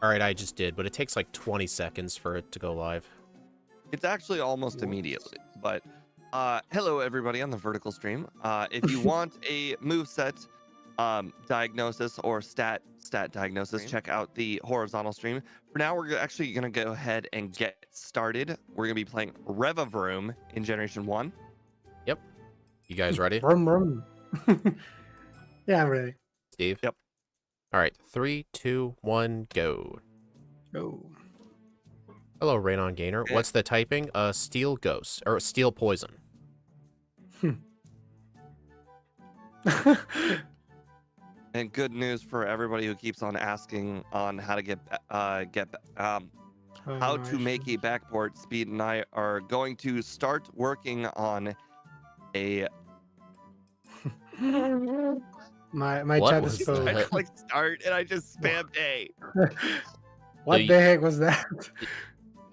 All right, I just did, but it takes like 20 seconds for it to go live. It's actually almost immediately. But hello, everybody on the vertical stream. If you want a moveset diagnosis or stat diagnosis, check out the horizontal stream. For now, we're actually going to go ahead and get started. We're going to be playing Revavroom in Generation 1. Yep. You guys ready? Vroom. Yeah, I'm ready. Steve? Yep. All right, 3, 2, 1, go. Oh. Hello, Raynon Gainer. Okay. What's the typing? Steel Ghost, or Steel Poison. And good news for everybody who keeps on asking on how to get how to make a backport. Speed and I are going to start working on a. My What chat was is spoke. that? I clicked start and I just spammed A. What So the heck was that?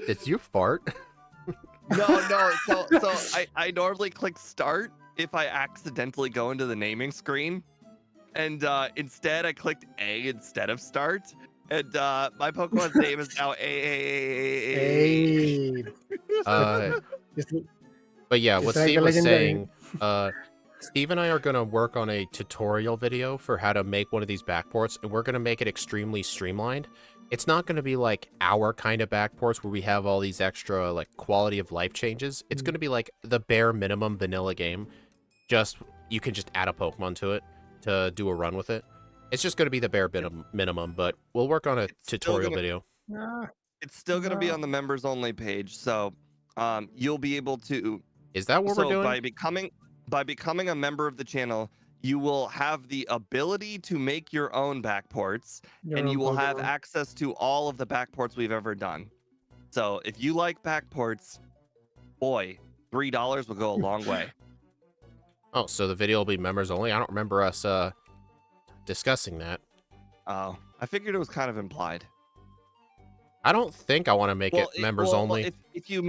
Did you fart? No. So I normally click start if I accidentally go into the naming screen, and instead I clicked A instead of start, and my Pokemon's name is now A. Hey. But yeah, It's what like Steve the was legendary. saying, Steve and I are going to work on a tutorial video for how to make one of these backports, and we're going to make it extremely streamlined. It's not going to be like our kind of backports where we have all these extra like quality of life changes. It's going to be like the bare minimum vanilla game. Just, you can just add a Pokemon to it to do a run with it. It's just going to be the bare minimum, but we'll work on a tutorial video. It's still gonna be on the members only page, so you'll be able to. Is that what we're doing? By becoming a member of the channel, you will have the ability to make your own backports, and you will have access to all of the backports we've ever done. So if you like backports, boy, $3 will go a long way. Oh, so the video will be members only? I don't remember us discussing that. Oh, I figured it was kind of implied. I don't think I want to make it members only. If you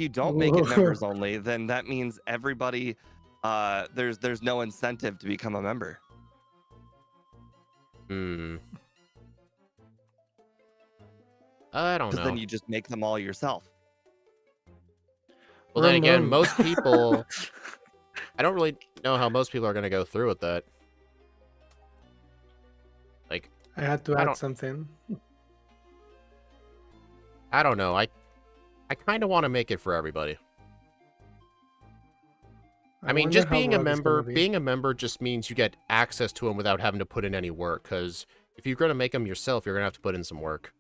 don't make it members only, then that means everybody there's no incentive to become a member. I don't know. Then you just make them all yourself. Well, then again, most people... I don't really know how most people are going to go through with that. Like, I had to add something. I don't know. I kind of want to make it for everybody. I mean, just being a member just means you get access to them without having to put in any work. Because if you're going to make them yourself, you're going to have to put in some work.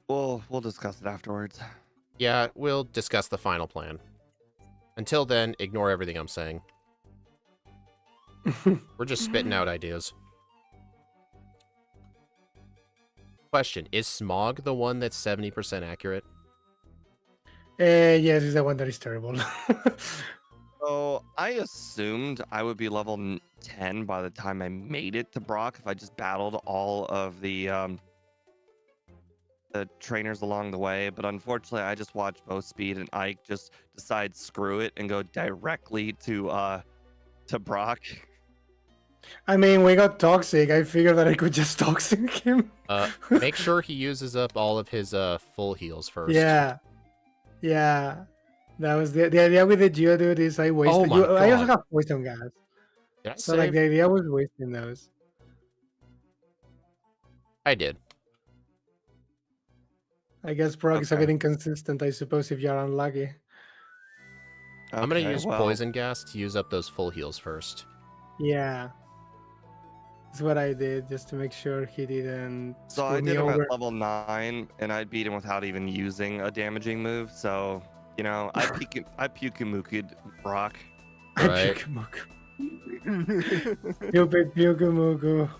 We'll discuss it afterwards. Yeah, we'll discuss the final plan. Until then, ignore everything I'm saying. We're just spitting out ideas. Question, is Smog the one that's 70% accurate? Yes, it's the one that is terrible. So I assumed I would be level 10 by the time I made it to Brock if I just battled all of the trainers along the way, but unfortunately I just watched both Speed and Ike just decide screw it and go directly to Brock. I mean, we got toxic. I figured that I could just toxic him. Make sure he uses up all of his full heals first. Yeah. That was the idea with the Geodude is I wasted. I also have poison gas. So like the idea was wasting those. I did. I guess Brock is a bit inconsistent, I suppose, if you're unlucky. I'm going to use poison gas to use up those full heals first. Yeah. That's what I did, just to make sure he didn't. So I did him at level 9, and I beat him without even using a damaging move. So, you know, I Pukumuku'd Brock. Right. Stupid Pukumuku.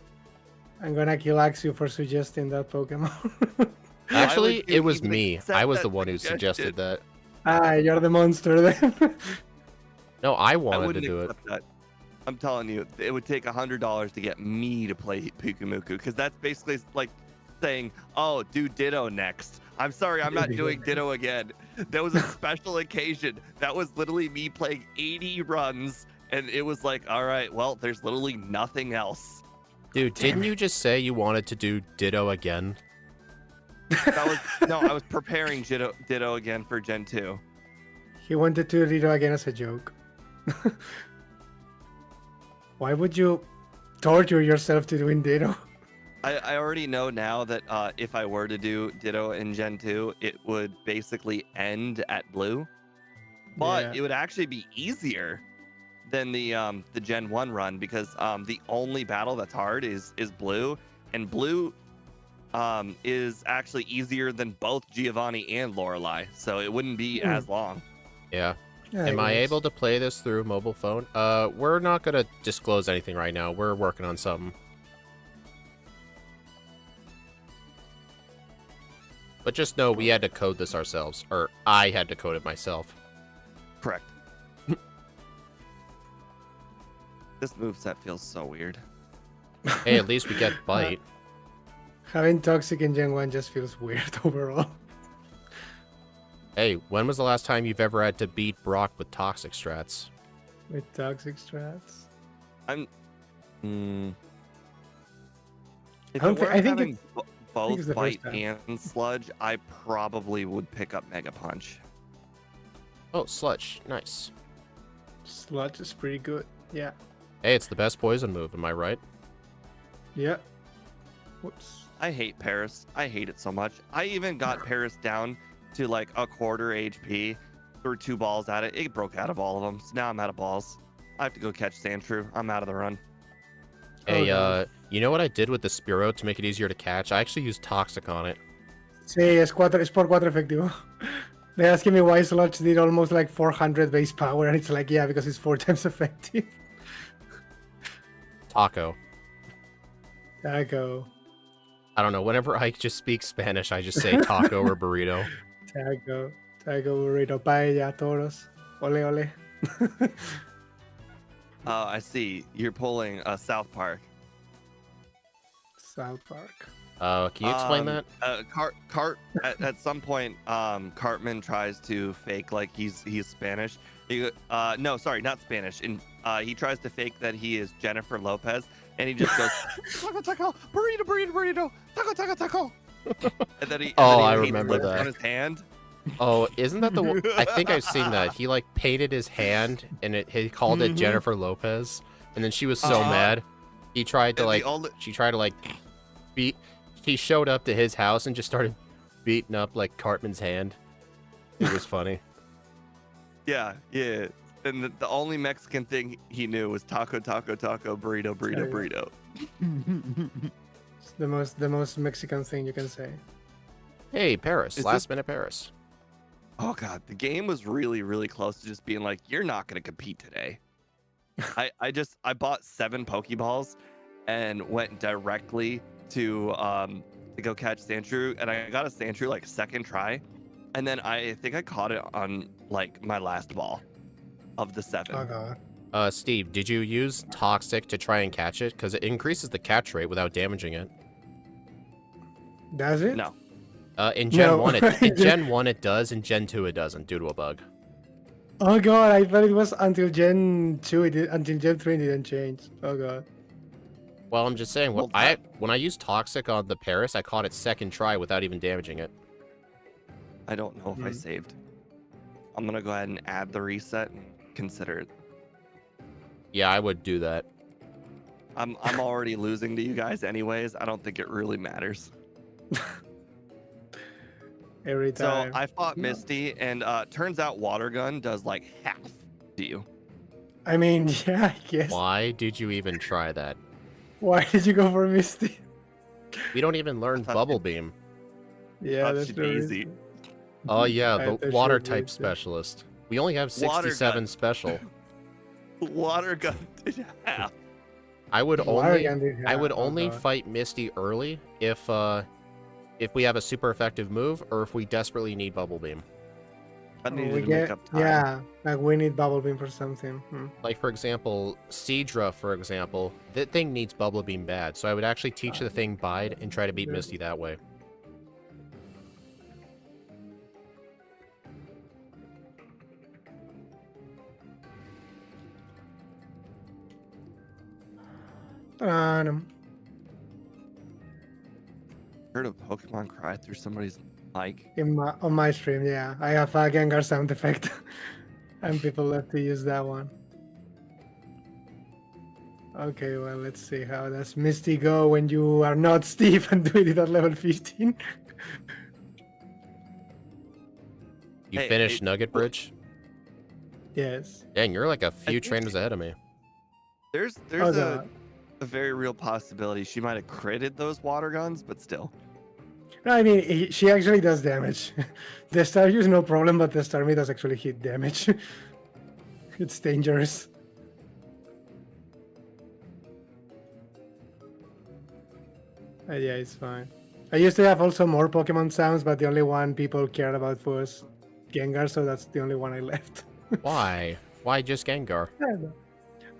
I'm gonna kill Axio for suggesting that Pokemon. Actually, it was me. I was the one who suggested that. You're the monster then. No, I wanted to do it. That. I'm telling you, it would take $100 to get me to play Pukumuku, because that's basically like saying, oh, do Ditto next. I'm sorry, I'm not doing Ditto again. That was a special occasion. That was literally me playing 80 runs, and it was like, all right, well, there's literally nothing else. Dude, didn't you just say you wanted to do Ditto again? No, I was preparing Ditto again for Gen 2. He wanted to Ditto again as a joke. Why would you torture yourself to doing Ditto? I already know now that if I were to do Ditto in Gen 2, it would basically end at blue. But it would actually be easier than the Gen 1 run because the only battle that's hard is blue, and blue is actually easier than both Giovanni and Lorelei, so it wouldn't be as long. Yeah. Am I able to play this through mobile phone? We're not gonna disclose anything right now. We're working on something. But just know we had to code this ourselves, or I had to code it myself. Correct. This moveset feels so weird. Hey, at least we get Bite. Having Toxic in Gen 1 just feels weird overall. Hey, when was the last time you've ever had to beat Brock with Toxic strats? With Toxic strats? If I think both Bite and Sludge, I probably would pick up Mega Punch. Oh, Sludge. Nice. Sludge is pretty good. Yeah. Hey, it's the best poison move, am I right? Yeah. Whoops. I hate Paris. I hate it so much. I even got Paris down to like a quarter HP, threw 2 balls at it. It broke out of all of them. So now I'm out of balls. I have to go catch Sandshrew. I'm out of the run. Hey, you know what I did with the Spearow to make it easier to catch? I actually used Toxic on it. Sí, es por 4 efectivo. They're asking me why Sludge did almost like 400 base power, and it's like, yeah, because it's 4 times effective. Taco. Taco. I don't know. Whenever I just speak Spanish, I just say taco or burrito. Taco. Taco, burrito, paella, toros. Ole, ole. I see. You're pulling South Park. South Park. Can you explain that? At some point, Cartman tries to fake like he's Spanish. No, sorry, not Spanish. He tries to fake that he is Jennifer Lopez, and he just goes taco taco burrito burrito burrito taco taco taco. And then he I remember that on his hand. Oh, isn't that the one? I think I've seen that. He like painted his hand, and he called it Jennifer Lopez, and then she was so mad. He tried to she tried to like beat. He showed up to his house and just started beating up like Cartman's hand. It was funny. Yeah. And the only Mexican thing he knew was taco, taco, taco, burrito, burrito, burrito. It's the most Mexican thing you can say. Hey, Paris. Last minute Paris. Oh god, the game was really, really close to just being like, you're not gonna compete today. I bought 7 pokeballs and went directly to go catch Sandshrew, and I got a Sandshrew like second try, and then I think I caught it on like my last ball of the 7. Oh god. Steve, did you use Toxic to try and catch it? Because it increases the catch rate without damaging it. Does it? No. In Gen 1, in Gen 1 it does, in Gen 2 it doesn't, due to a bug. Oh god, I thought it was until Gen 2, until Gen 3 it didn't change. Oh god. Well, I'm just saying, when I used Toxic on the Paris, I caught it second try without even damaging it. I don't know if I saved. I'm gonna go ahead and add the reset and consider it. Yeah, I would do that. I'm already losing to you guys anyways. I don't think it really matters. Every time. So I fought Misty, and turns out Water Gun does like half to you. I mean, yeah, I guess. Why did you even try that? Why did you go for Misty? We don't even learn Bubble Beam. Yeah, that's easy. Oh yeah, the water type specialist. We only have 67 special. Water Gun did half. I would only fight Misty early if we have a super effective move or if we desperately need Bubble Beam. I need to make up time. Yeah, like we need Bubble Beam for something. Like for example, Seadra, for example, that thing needs Bubble Beam bad, so I would actually teach the thing Bide and try to beat Misty that way. Heard a Pokemon cry through somebody's mic? On my stream, yeah. I have a Gengar sound effect. And people love to use that one. Okay, well, let's see. How does Misty go when you are not Steve and doing it at level 15? You finished Nugget Bridge? Yes. Dang, you're like a few trainers ahead of me. There's a very real possibility she might have critted those water guns, but still. No, I mean, she actually does damage. The Staryu is no problem, but the Starmie does actually hit damage. It's dangerous. Yeah, it's fine. I used to have also more Pokemon sounds, but the only one people cared about was Gengar, so that's the only one I left. Why? Why just Gengar?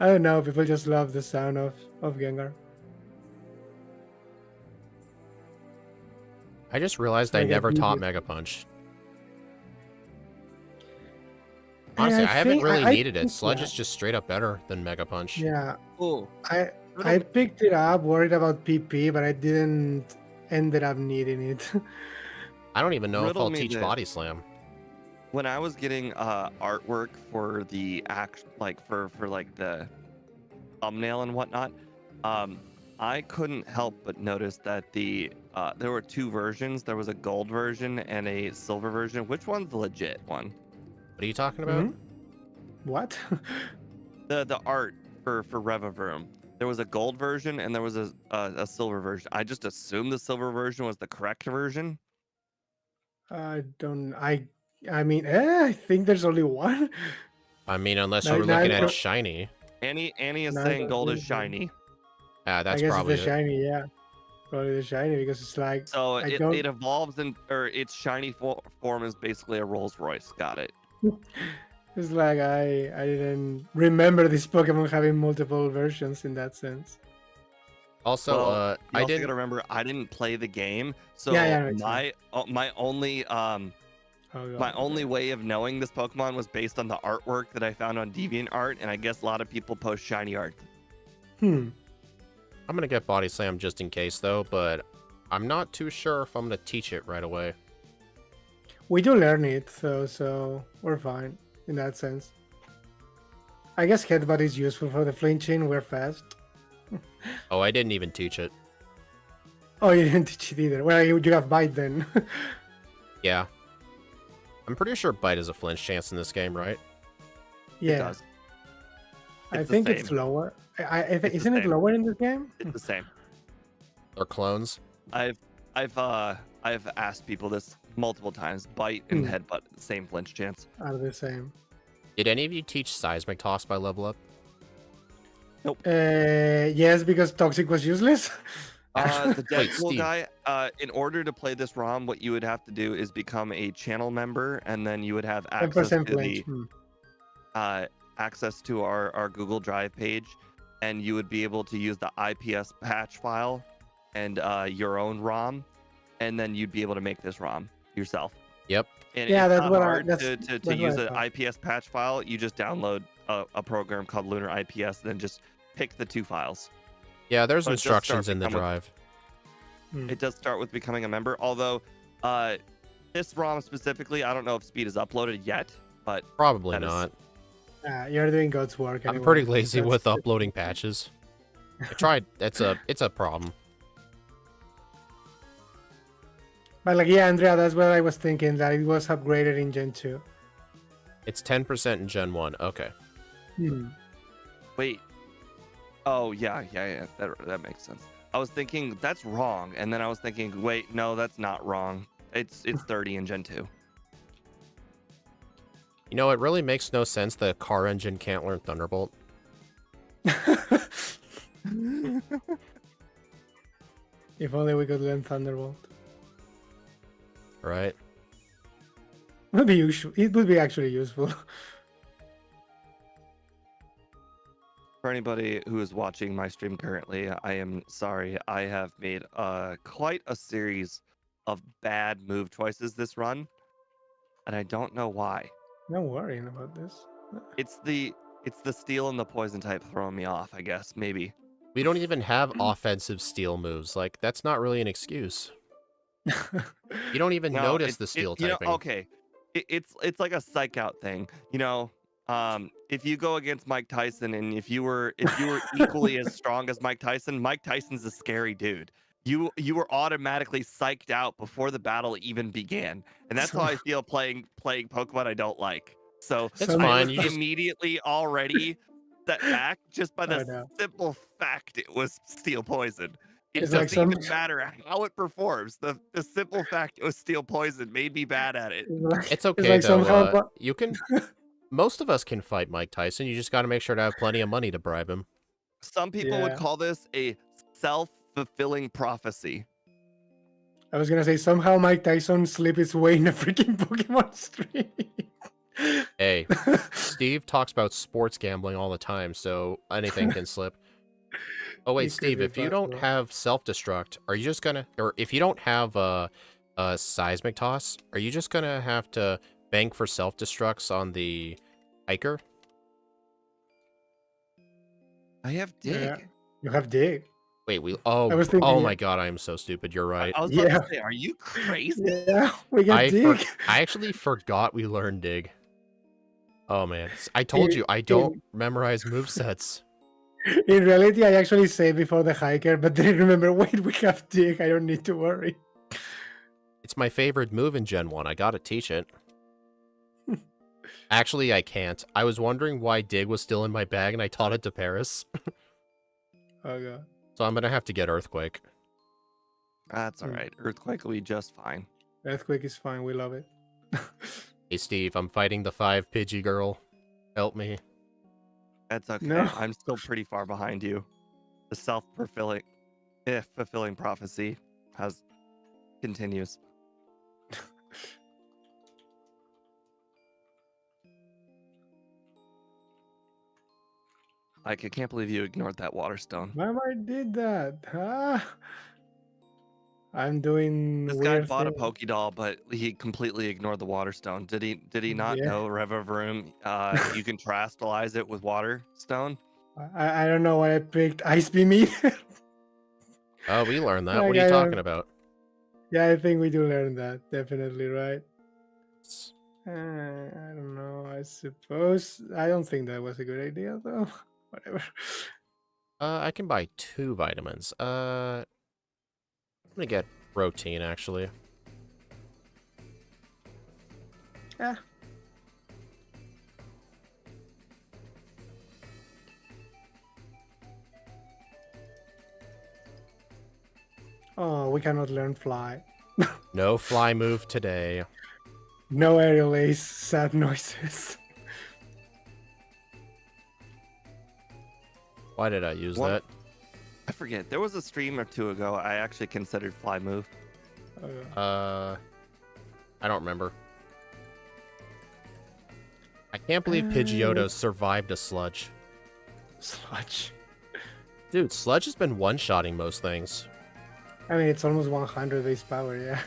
I don't know. People just love the sound of Gengar. I just realized I never taught Mega Punch. Honestly, I haven't really needed it. Sludge is just straight up better than Mega Punch. Yeah. Oh. I picked it up, worried about PP, but I didn't ended up needing it. I don't even know if I'll teach Body Slam. When I was getting artwork for the for like the thumbnail and whatnot, I couldn't help but notice that there were two versions. There was a gold version and a silver version. Which one's the legit one? What are you talking about? Mm-hmm. What? the art for Revavroom. There was a gold version and there was a silver version. I just assumed the silver version was the correct version. I mean, I think there's only one. I mean, unless we're looking at shiny. Annie is saying gold is shiny. Yeah, that's probably the shiny. Yeah, probably the shiny because it's like so it evolves or its shiny form is basically a Rolls Royce. Got it. It's like I didn't remember this Pokemon having multiple versions in that sense. Also, I didn't remember. I didn't play the game, so my only my only way of knowing this Pokemon was based on the artwork that I found on DeviantArt, and I guess a lot of people post shiny art. I'm gonna get Body Slam just in case though, but I'm not too sure if I'm gonna teach it right away. We do learn it, so we're fine in that sense. I guess Headbutt is useful for the flinching. We're fast. Oh, I didn't even teach it. Oh, you didn't teach it either. Well, you have Bite then. Yeah. I'm pretty sure Bite is a flinch chance in this game, right? Yeah. It does. I think it's lower. Isn't it lower in this game? It's the same. Or clones? I've asked people this multiple times. Bite and Headbutt, same flinch chance. Are the same. Did any of you teach Seismic Toss by level up? Nope. Yes, because Toxic was useless. The Deadpool guy, in order to play this ROM, what you would have to do is become a channel member, and then you would have access to access to our Google Drive page, and you would be able to use the IPS patch file and your own ROM, and then you'd be able to make this ROM yourself. Yep. And yeah, that's what hard to use an IPS patch file. You just download a program called Lunar IPS, and then just pick the two files. Yeah, there's instructions in the drive. It does start with becoming a member, although this ROM specifically, I don't know if speed is uploaded yet, but probably not. You're doing God's work. Anyway. I'm pretty lazy with uploading patches. I tried. It's a problem. But like, yeah, Andrea, that's what I was thinking, that it was upgraded in Gen 2. It's 10% in Gen 1. Okay. Wait. Oh, yeah. That makes sense. I was thinking that's wrong, and then I was thinking, wait, no, that's not wrong. It's 30 in Gen 2. You know, it really makes no sense that a car engine can't learn Thunderbolt. If only we could learn Thunderbolt. Right. It would be actually useful. For anybody who is watching my stream currently, I am sorry. I have made quite a series of bad move choices this run, and I don't know why. No worrying about this. It's the steel and the poison type throwing me off, I guess, maybe. We don't even have offensive steel moves. Like, that's not really an excuse. You don't even No, notice the steel typing. okay. It's like a psych out thing. If you go against Mike Tyson and if you were equally as strong as Mike Tyson's a scary dude. You were automatically psyched out before the battle even began. And that's how I feel playing Pokemon I don't like. So it's fine. You just immediately already set back just by the no. simple fact it was steel poison. It It's doesn't like even matter how it performs. The simple fact it was steel poison made me bad at it. It's okay though. You can. Most of us can fight Mike Tyson. You just got to make sure to have plenty of money to bribe him. Some people would call this a self-fulfilling prophecy. I was gonna say somehow Mike Tyson slipped his way in a freaking Pokemon stream. Hey, Steve talks about sports gambling all the time, so anything can slip. Oh wait, Steve, if you don't have self-destruct, are you just gonna, or if you don't have a seismic toss, are you just gonna have to bank for self-destructs on the hiker? I have dig. Yeah, you have dig. Wait, oh my god, I am so stupid. You're right. I was about to say, are you crazy? Yeah, we got dig. I actually forgot we learned dig. Oh man, I told you I don't memorize movesets. In reality, I actually saved before the hiker, but then remember, wait, we have dig. I don't need to worry. It's my favorite move in Gen 1. I gotta teach it. Actually, I can't. I was wondering why dig was still in my bag, and I taught it to Paris. Oh god. So I'm gonna have to get Earthquake. That's alright. Earthquake will be just fine. Earthquake is fine. We love it. Hey, Steve, I'm fighting the 5 Pidgey girl. Help me. That's okay. No. I'm still pretty far behind you. The self-fulfilling fulfilling prophecy continues. Like, I can't believe you ignored that water stone. Why I did that? Huh? I'm doing. This guy bought a Pokédoll, but he completely ignored the water stone. Did he not know Revavroom? You can terastallize it with water stone. I don't know why I picked Ice Beam either. Oh, we learned that. What are you talking about? Yeah, I think we do learn that. Definitely, right? I don't know. I suppose. I don't think that was a good idea, though. Whatever. I can buy 2 vitamins. I'm gonna get protein, actually. Yeah. Oh, we cannot learn fly. No fly move today. No aerial ace, sad noises. Why did I use that? I forget. There was a stream or 2 ago I actually considered fly move. I don't remember. I can't believe Pidgeotto survived a Sludge. Sludge. Dude, Sludge has been one-shotting most things. I mean, it's almost 100 base power, yeah.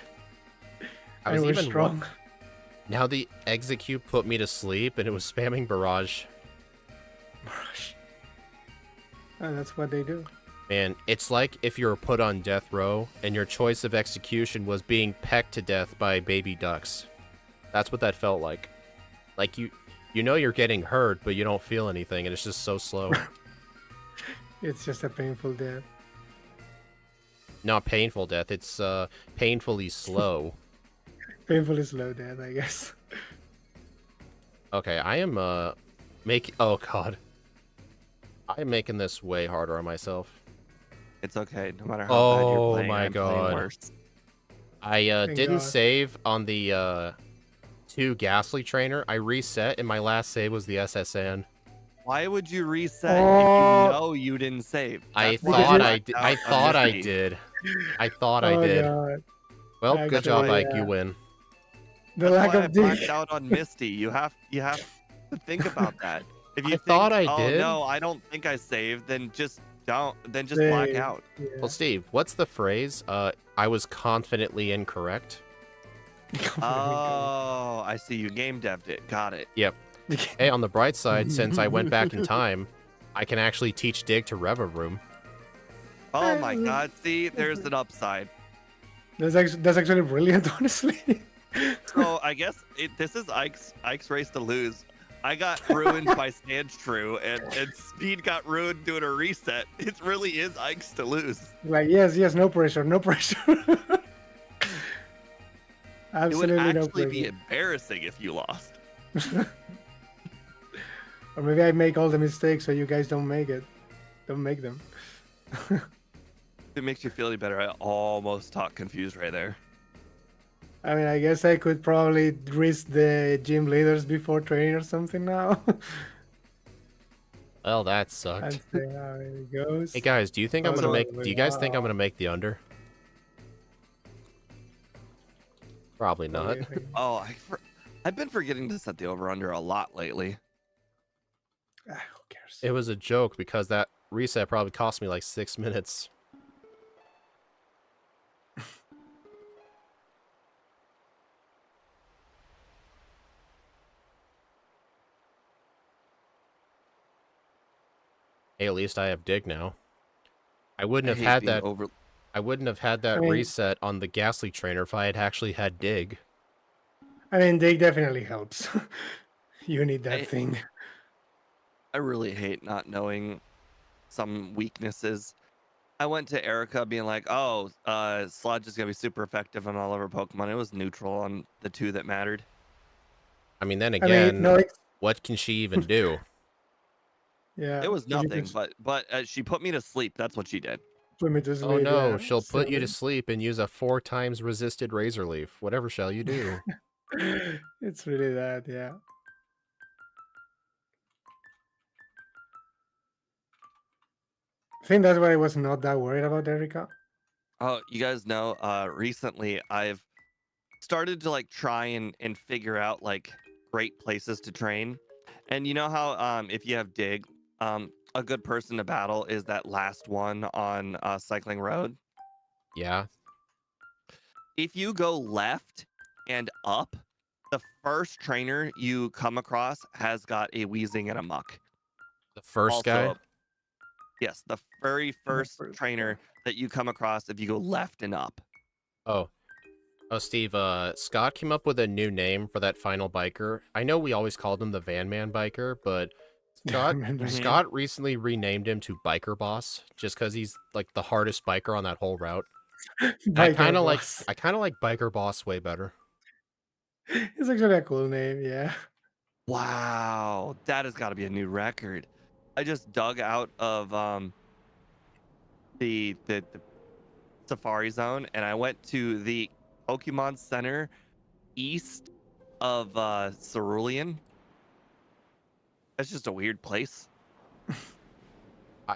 I was even strong. Now the Execute put me to sleep, and it was spamming Barrage. Barrage. Oh, that's what they do. Man, it's like if you were put on death row, and your choice of execution was being pecked to death by baby ducks. That's what that felt like. Like, you know you're getting hurt, but you don't feel anything, and it's just so slow. It's just a painful death. Not painful death, it's painfully slow. Painfully slow death, I guess. Okay, I am oh god. I am making this way harder on myself. It's okay, no matter how bad you're playing, my god. worse. I didn't save on the 2 Ghastly Trainer. I reset, and my last save was the SSN. Why would you reset if you know you didn't save? I thought I did. I thought I did. I thought I did. God. Well, Actually, good job, Ike. yeah. You win. The That's lack why of I blacked out on Misty. You have to think about that. If you thought I oh, did. No, I don't think I saved. Then just don't. Then just black out. Yeah. Well, Steve, what's the phrase? I was confidently incorrect. Oh, I see. You game dev'd it. Got it. Yep. Hey, on the bright side, since I went back in time, I can actually teach Dig to Revavroom. Oh my God! See, there's an upside. That's actually brilliant, honestly. So I guess this is Ike's race to lose. I got ruined by Sandshrew, and Speed got ruined doing a reset. It really is Ike's to lose. Like, yes, no pressure, no pressure. It would Absolutely no actually be pressure. embarrassing if you lost. Or maybe I make all the mistakes so you guys don't make it. Don't make them. If it makes you feel any better, I almost talked confused right there. I mean, I guess I could probably risk the gym leaders before training or something now. Well, that sucked. And see how it goes. Hey guys, do you think I'm gonna make? Do you guys think I'm Wow. gonna make the under? Probably What do not. you think? Oh, I've been forgetting to set the over under a lot lately. Who cares? It was a joke because that reset probably cost me like 6 minutes. Hey, at least I have dig now. I wouldn't have hate had being that. over. I wouldn't have had that I mean- reset on the Ghastly trainer if I had actually had dig. I mean, they definitely helps. You need that I- thing. I really hate not knowing some weaknesses. I went to Erica being like, "Oh, Sludge is gonna be super effective on all of her Pokemon." It was neutral on the two that mattered. I mean, then I again, mean, no, it's, what can she even do? yeah. It was if you nothing, just but she put me to sleep. That's what she did. put me to sleep. Oh no, yeah. she'll put you to So- sleep and use a 4 times resisted Razor Leaf. Whatever shall you do? It's really that, yeah. I think that's why I was not that worried about Erica. Oh, you guys know, recently I've started to like try and figure out like great places to train. And you know how if you have dig, a good person to battle is that last one on Cycling Road. Yeah. If you go left and up, the first trainer you come across has got a Wheezing and a Muck. The first guy? Also, yes, the very first first trainer that you come across if you go left and up. Oh. Oh, Steve, Scott came up with a new name for that final biker. I know we always called him the Van Man biker, but Scott Remember? Mhm. Scott recently renamed him to Biker Boss just because he's like the hardest biker on that whole route. And I Biker kind of like Boss. Biker Boss way better. It's actually a cool name, yeah. Wow, that has got to be a new record. I just dug out of the Safari Zone and I went to the Pokemon Center east of Cerulean. That's just a weird place.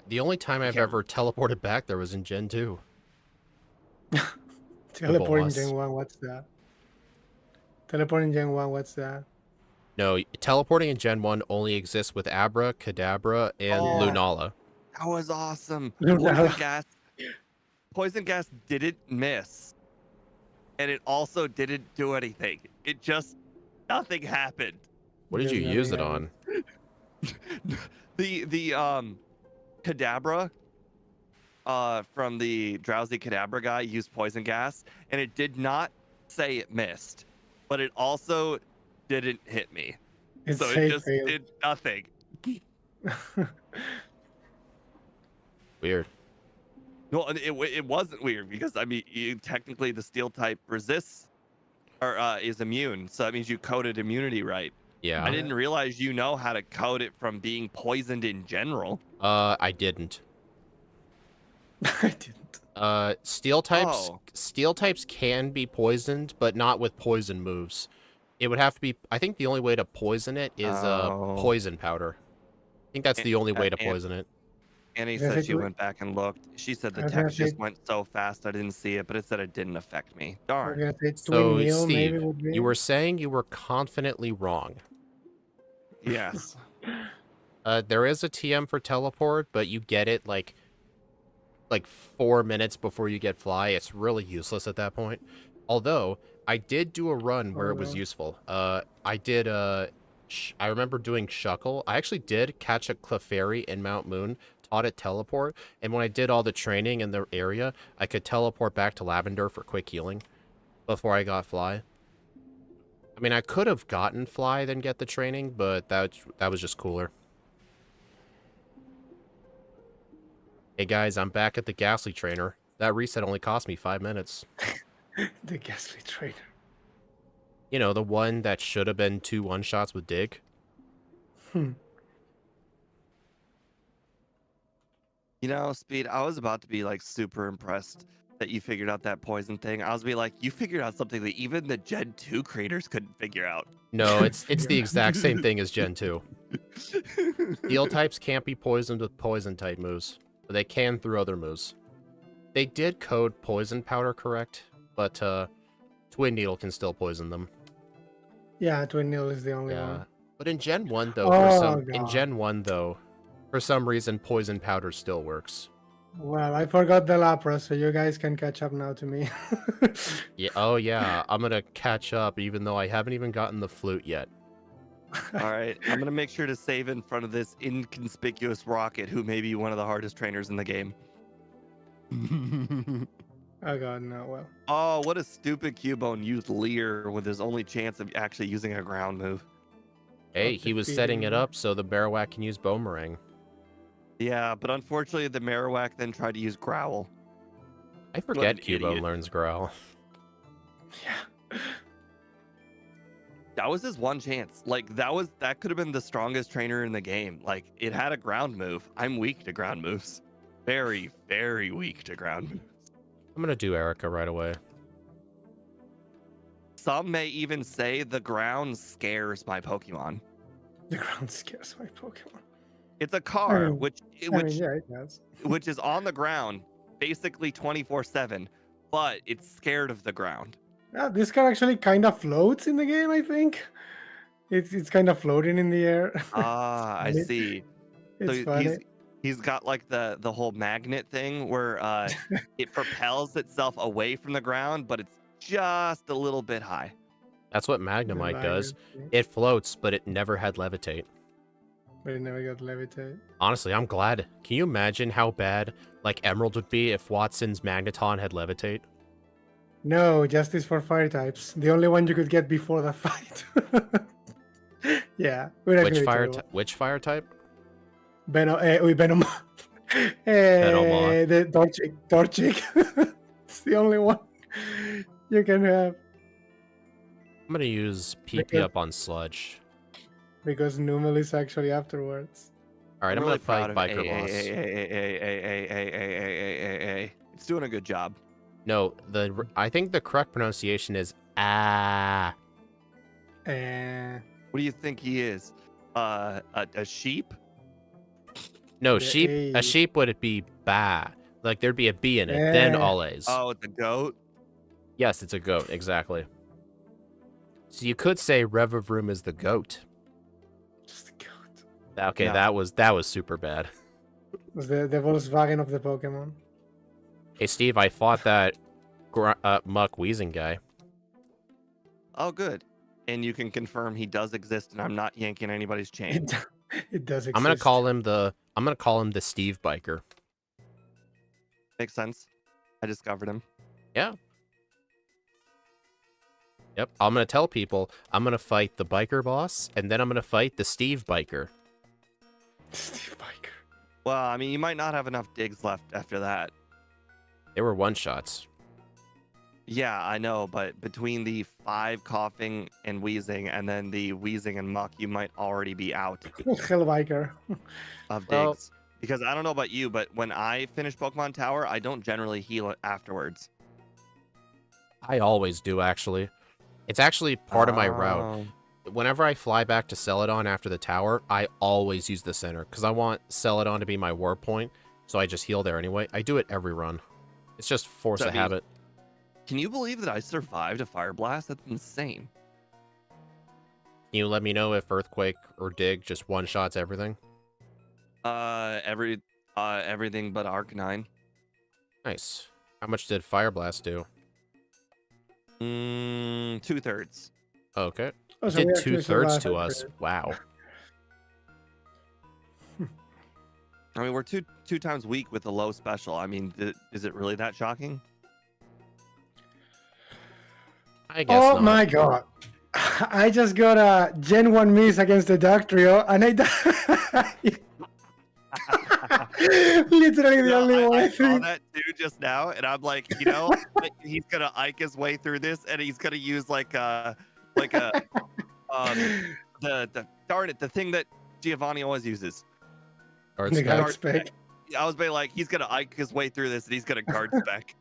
The only time I've can't- ever teleported back there was in Gen 2. Teleporting boss. Gen 1, what's that? Teleporting Gen 1, what's that? No, teleporting in Gen 1 only exists with Abra, Kadabra, and Oh. Lunala. That was awesome. Lunala. Poison gas didn't miss. And it also didn't do anything. It just nothing happened. What did you Just use it nothing on? The Kadabra from the drowsy Kadabra guy used poison gas and it did not say it missed, but it also didn't hit me. It's So it safe just fail. did nothing. Weird. No, and it wasn't weird because I mean, technically the steel type resists or is immune, so that means you coded immunity right. Yeah. I didn't realize you know how to code it from being poisoned in general. I didn't. I didn't. Steel types can be poisoned, but not with poison moves. It would have to be. I think the only way to poison it is Oh. poison powder. I think that's the only way to poison it. Annie Does said it she do it? went back and looked. She said the I was gonna text just say- went so fast I didn't see it, but it said it didn't affect me. I was Darn. gonna say So, Twin Meal maybe Steve, would be. you were saying you were confidently wrong. Yes. There is a TM for teleport, but you get it like 4 minutes before you get fly. It's really useless at that point. Although I did do a run where it was useful. I did I remember doing Shuckle. I actually did catch a Clefairy in Mount Moon taught it teleport, and when I did all the training in the area, I could teleport back to Lavender for quick healing before I got Fly. I mean, I could have gotten Fly then get the training, but that was just cooler. Hey guys, I'm back at the Ghastly Trainer. That reset only cost me 5 minutes. The Ghastly Trainer. You know, the one that should have been 2 one-shots with Dig. Hmm. You know, Speed, I was about to be like super impressed that you figured out that poison thing. I was be like, you figured out something that even the Gen 2 creators couldn't figure out. No, it's the exact same thing as Gen 2. Steel types can't be poisoned with poison type moves, but they can through other moves. They did code poison powder correct, but Twin Needle can still poison them. Yeah, Twin Needle is the only one. But in Gen 1 though, for some reason poison powder still works. Well, I forgot the Lapras, so you guys can catch up now to me. Yeah, oh yeah, I'm gonna catch up even though I haven't even gotten the flute yet. All right, I'm gonna make sure to save in front of this inconspicuous Rocket, who may be one of the hardest trainers in the game. Oh god, no, well. Oh, what a stupid Cubone used Leer with his only chance of actually using a ground move. Hey, he was setting it up so the Marowak can use Boomerang. Yeah, but unfortunately the Marowak then tried to use Growl. I forget Cubone learns Growl. Yeah. That was his one chance. Like that could have been the strongest trainer in the game. Like it had a ground move. I'm weak to ground moves. Very, very weak to ground moves. I'm gonna do Erica right away. Some may even say the ground scares my Pokemon. The ground scares my Pokemon. It's a car, yeah, it does. which is on the ground, basically 24/7, but it's scared of the ground. Yeah, this car actually kind of floats in the game, I think. It's kind of floating in the air. Ah, I see. It's So funny. he's got like the whole magnet thing where it propels itself away from the ground, but it's just a little bit high. That's what Magnemite does. It floats, but it never had Levitate. But it never got Levitate. Honestly, I'm glad. Can you imagine how bad, like, Emerald would be if Watson's Magneton had Levitate? No, justice for fire types. The only one you could get before the fight. Yeah. Which fire type? Venom. Venomoth. The Torchic. It's the only one you can have. I'm gonna use PP up on Sludge. Because Numel is actually afterwards. All right, I'm gonna fight Biker Boss. It's doing a good job. No, I think the correct pronunciation is ah. What do you think he is? A sheep? No, sheep. A sheep would be ba. Like there'd be a B in it, then all A's. Oh, it's a goat? Yes, it's a goat, exactly. So you could say Revavroom is the goat. Just a goat. Okay, No. that was super bad. It was the Volkswagen of the Pokemon. Hey Steve, I fought that Muck Weezing guy. Oh, good. And you can confirm he does exist, and I'm not yanking anybody's chain. It does exist. I'm gonna call him the Steve Biker. Makes sense. I discovered him. Yeah. Yep. I'm gonna tell people I'm gonna fight the Biker boss, and then I'm gonna fight the Steve Biker. Steve Biker. Well, I mean, you might not have enough digs left after that. They were one shots. Yeah, I know, but between the 5 coughing and wheezing, and then the wheezing and muck, you might already be out Hell Biker. of Well- digs. Because I don't know about you, but when I finish Pokemon Tower, I don't generally heal it afterwards. I always do, actually. It's actually part of my route. Oh. Whenever I fly back to Celadon after the tower, I always use the center, because I want Celadon to be my war point, so I just heal there anyway. I do it every run. It's just force of habit. Can you believe that I survived a fire blast? That's insane. Can you let me know if Earthquake or Dig just one-shots everything? Everything but Arcanine. Nice. How much did Fire Blast do? 2/3. Okay. Oh, It so we did actually 2/3 survived to that us. period. Wow. I mean, we're two times weak with a low special. I mean, is it really that shocking? I guess Oh not. my god. I just got a Gen 1 miss against the Dark Trio, and I died. Literally the only one. I saw that too just now, and I'm like, he's gonna Ike his way through this, and he's gonna use like a the darn it, the thing that Giovanni always uses. Guard The spec. guard spec. I was being like, he's gonna Ike his way through this, and he's gonna guard spec.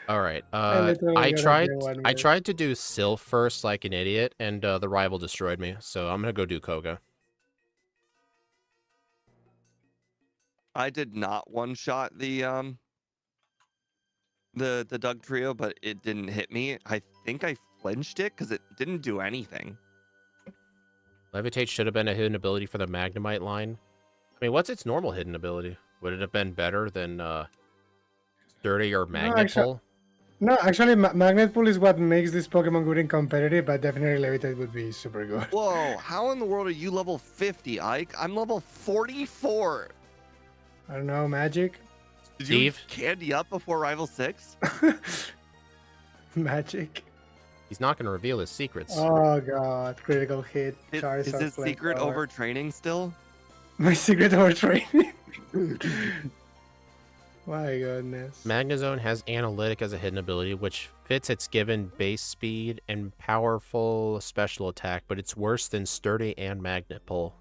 All right. literally I got a tried. Gen 1 I miss. tried to do Sylph first, like an idiot, and the rival destroyed me. So I'm gonna go do Koga. I did not one shot the Doug trio, but it didn't hit me. I think I flinched it because it didn't do anything. Levitate should have been a hidden ability for the Magnemite line. I mean, what's its normal hidden ability? Would it have been better than Sturdy or Magnet Pull? No, actually, Magnet Pull is what makes this Pokemon good in competitive, but definitely Levitate would be super good. Whoa, how in the world are you level 50, Ike? I'm level 44. I don't know, Magic? Did Steve? you candy up before Rival 6? Magic. He's not going to reveal his secrets. Oh god, critical hit. Is Charizard his secret flamethrower. overtraining still? My secret overtraining? My goodness. Magnezone has Analytic as a hidden ability, which fits its given base speed and powerful special attack, but it's worse than Sturdy and Magnet Pull.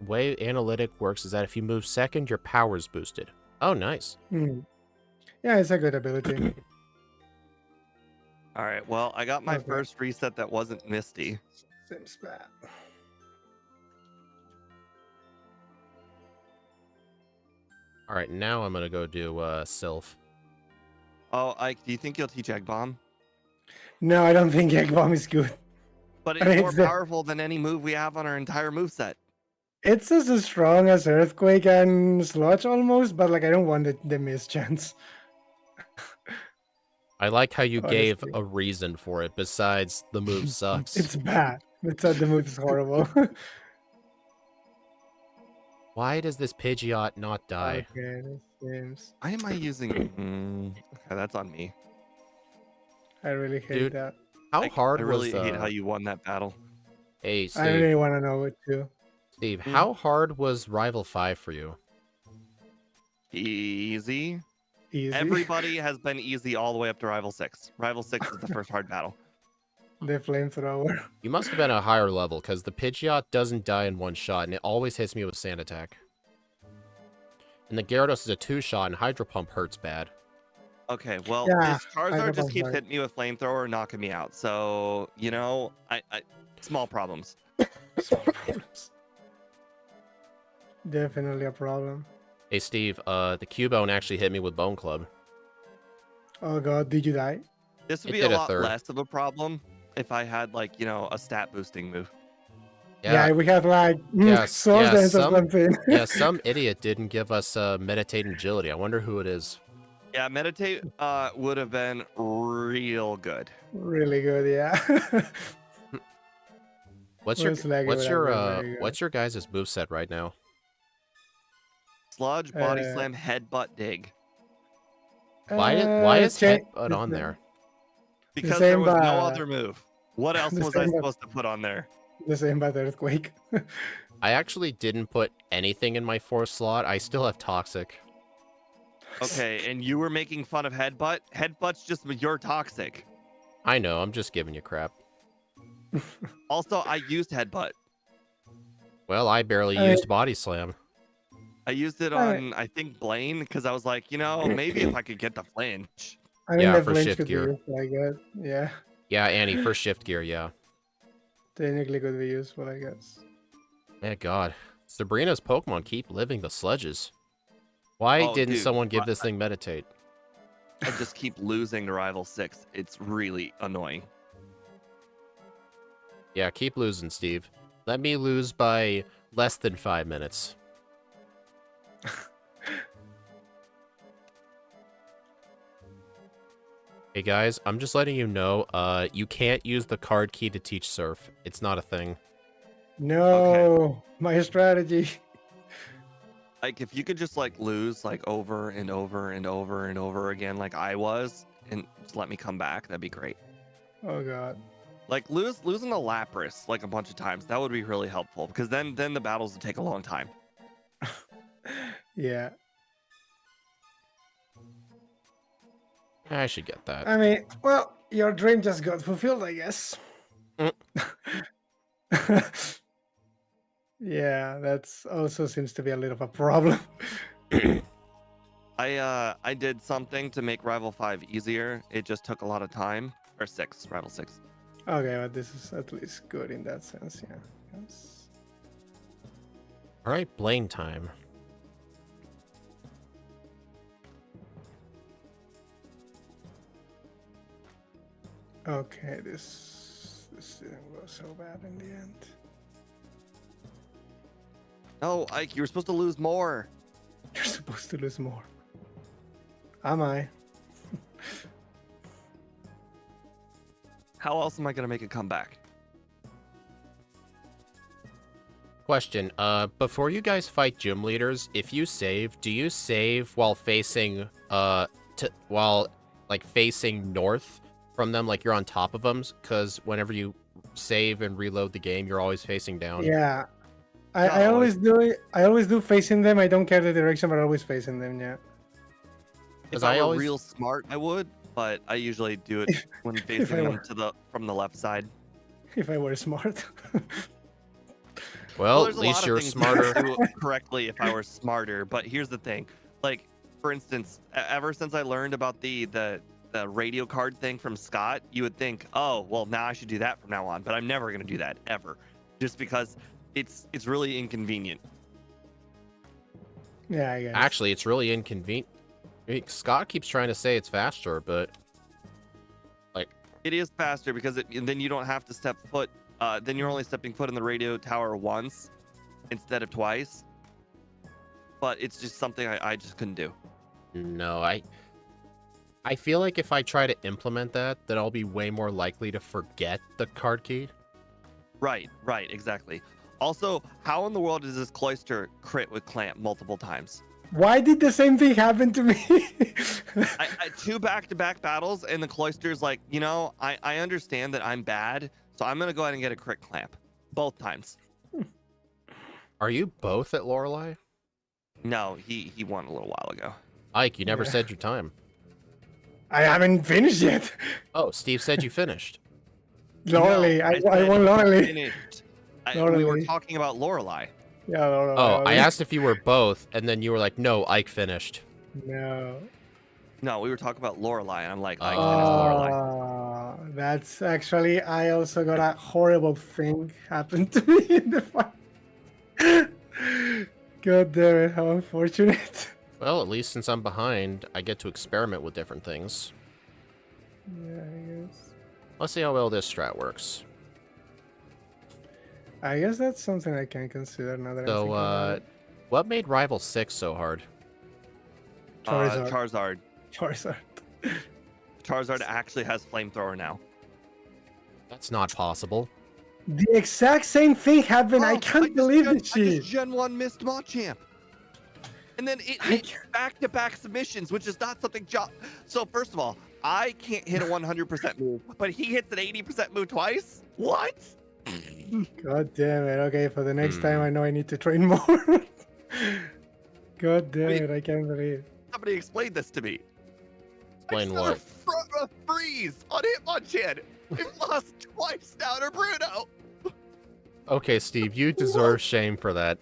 The way Analytic works is that if you move second, your power's boosted. Oh, nice. Yeah, it's a good ability. All right, well, I got my Okay. first reset that wasn't Misty. Seems bad. All right, now I'm going to go do Sylph. Oh, Ike, do you think you'll teach Egg Bomb? No, I don't think Egg Bomb is good. But I it's mean, more it's the- powerful than any move we have on our entire moveset. It's as strong as Earthquake and Sludge almost, but like I don't want the miss chance. I like how you gave Honestly. a reason for it besides the move sucks. It's bad. The move is horrible. Why does this Pidgeot not die? Okay, this seems. Why am I using... Okay, that's on me. I really hate Dude, that. How Ike, hard I really was hate how you won that battle. Hey, I Steve, really want to know it too. Steve, how hard was Rival 5 for you? Easy. Easy. Everybody has been easy all the way up to Rival 6. Rival 6 is the first hard battle. The flamethrower. You must have been a higher level, because the Pidgeot doesn't die in one shot, and it always hits me with Sand Attack. And the Gyarados is a 2-shot, and Hydro Pump hurts bad. Okay, well, Yeah, this I Charizard got just one keeps right. hitting me with Flamethrower, knocking me out. So, I small problems. Definitely a problem. Hey, Steve, the Cubone actually hit me with Bone Club. Oh god, did you die? This would It be a did a lot third. less of a problem if I had, like, a stat boosting move. Yeah, we have like Yes, Soul yeah, Dance or some- something. Yeah, some idiot didn't give us Meditate Agility. I wonder who it is. Yeah, Meditate would have been real good. Really good, yeah. What's your Most likely what's would have your been very good. what's your guys' moveset right now? Sludge, Body Uh, Slam, Headbutt, Dig. Why is Headbutt on there? Because there same was no by- other move. What else the was I same by- supposed to put on there? The same by the Earthquake. I actually didn't put anything in my 4th slot. I still have Toxic. Okay, and you were making fun of Headbutt? Headbutt's just your Toxic. I know, I'm just giving you crap. Also, I used Headbutt. Well, I barely I- used Body Slam. I used it on, I think, Blaine, because I was like, maybe if I could get the flinch. I mean, Yeah, the for flinch shift could be gear. useful, I guess. Yeah, Yeah, Annie, for Shift Gear, yeah. technically could be useful, I guess. My God. Sabrina's Pokemon keep living the sludges. Why Oh, didn't dude, someone give I- this thing Meditate? I just keep losing to Rival 6. It's really annoying. Yeah, keep losing, Steve. Let me lose by less than 5 minutes. Hey guys, I'm just letting you know, you can't use the card key to teach Surf. It's not a thing. No, my strategy. Like, if you could just like lose like over and over and over and over again, like I was, and just let me come back, that'd be great. Oh god. Like losing the Lapras like a bunch of times, that would be really helpful because then the battles would take a long time. Yeah. I should get that. I mean, well, your dream just got fulfilled, I guess. Mm. Yeah, that's also seems to be a little of a problem. I did something to make Rival 5 easier. It just took a lot of time. Or 6, Rival 6. Okay, but this is at least good in that sense, yeah. Yes. All right, Blaine time. Okay, this didn't go so bad in the end. No, Ike, you were supposed to lose more. You're supposed to lose more. Am I? How else am I gonna make a comeback? Question, before you guys fight gym leaders, if you save, do you save while facing, while, like, facing north from them, like you're on top of them? Because whenever you save and reload the game, you're always facing down. Yeah. I No, always do it. I always do facing them. I don't care the direction, but always facing them, yeah. If 'Cause I I were always- real smart, I would, but I usually do it when facing I them were- from the left side. If I were smart. Well, there's at a lot least of you're things smarter. I would do correctly if I were smarter. But here's the thing, like for instance, ever since I learned about the radio card thing from Scott, you would think, oh well, now I should do that from now on. But I'm never gonna do that ever, just because it's really inconvenient. Yeah, I guess. Actually, it's really inconvenient. I mean, Scott keeps trying to say it's faster, but It is faster because then you don't have to step foot. Then you're only stepping foot in the radio tower once instead of twice. But it's just something I just couldn't do. no, I feel like if I try to implement that, then I'll be way more likely to forget the card key. Right, exactly. Also, how in the world does this cloister crit with clamp multiple times? Why did the same thing happen to me? I 2 back-to-back battles, and the cloister's like, you know, I understand that I'm bad, so I'm gonna go ahead and get a crit clamp, both times. Are you both at Lorelei? No, he won a little while ago. Ike, you never Yeah. said your time. I haven't finished yet. Oh, Steve said you finished. Lorelei, No, I said won Lorelei. finished. We Lorelei. were talking about Lorelei. Yeah, Lorelei. Oh, I asked if you were both, and then you were like, no, Ike finished. No. No, we were talking about Lorelei, and I'm like, I Oh. finished Lorelei. That's actually, I also got a horrible thing happen to me in the fight. God damn it, how unfortunate. Well, at least since I'm behind, I get to experiment with different things. Yeah, I guess. Let's see how well this strat works. I guess that's something I can consider now that I'm So, thinking about it. what made Rival 6 so hard? Charizard. Charizard. Charizard actually has flamethrower now. That's not possible. The exact same thing happened. I can't believe this I shit. just Gen 1 missed Machamp. And then it hit back-to-back submissions, which is not something So first of all, I can't hit a 100% move, but he hits an 80% move twice? What? God damn it. Okay, for the next time, I know I need to train more. God damn it, I can't believe. Somebody explain this to me. Explain I what? just got a freeze on Hitmonchan. It lost twice now to Bruno. Okay, Steve, you deserve shame for that.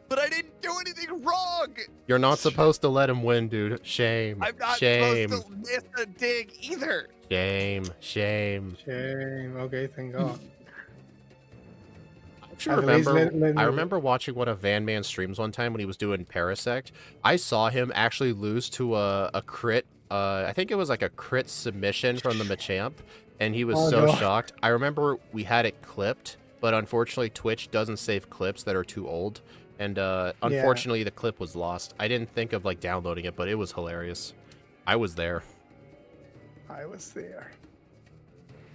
But I didn't do anything wrong. You're not supposed to let him win, dude. Shame. I'm not Shame. supposed to miss a dig either. Shame. Shame. Shame. Okay, thank God. I At least remember, let me- I remember watching one of Van Man's streams one time when he was doing Parasect. I saw him actually lose to a crit. I think it was like a crit submission from the Machamp, and he was Oh, so no. shocked. I remember we had it clipped, but unfortunately Twitch doesn't save clips that are too old, and unfortunately the clip was lost. I didn't think of like downloading it, but it was hilarious. I was there. I was there.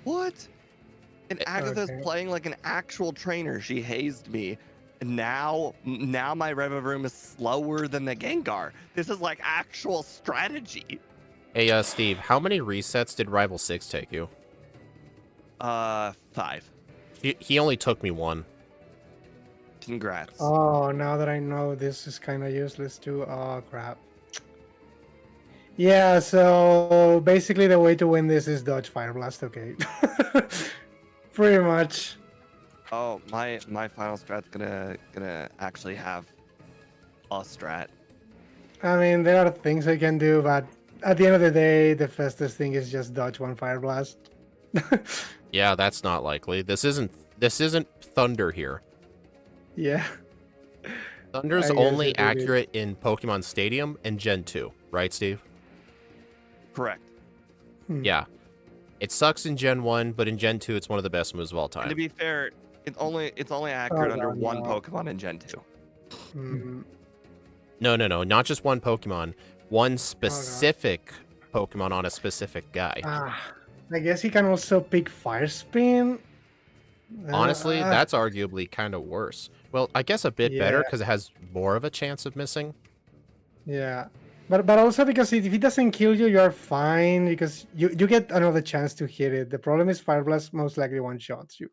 What? And Agatha's Okay. playing like an actual trainer. She hazed me. And now my Revavroom is slower than the Gengar. This is like actual strategy. Hey, Steve, how many resets did Rival 6 take you? 5. He only took me 1. Congrats. Oh, now that I know this is kind of useless too. Oh, crap. Yeah, so basically the way to win this is dodge Fire Blast, okay. Pretty much. Oh, my final strat's gonna actually have a strat. I mean, there are things I can do, but at the end of the day, the fastest thing is just dodge one Fire Blast. Yeah, that's not likely. This isn't Thunder here. Yeah. Thunder's I guess only it is. accurate in Pokemon Stadium and Gen 2, right, Steve? Correct. Yeah. It sucks in Gen 1, but in Gen 2, it's one of the best moves of all And time. to be fair, it's only accurate under God, one no. Pokemon in Gen 2. No, not just one Pokemon. One specific Pokemon on a specific guy. I guess he can also pick Fire Spin. Honestly, that's arguably kind of worse. Well, I guess a bit better Yeah. because it has more of a chance of missing. Yeah. But also because if it doesn't kill you, you're fine because you get another chance to hit it. The problem is Fire Blast most likely one-shots you.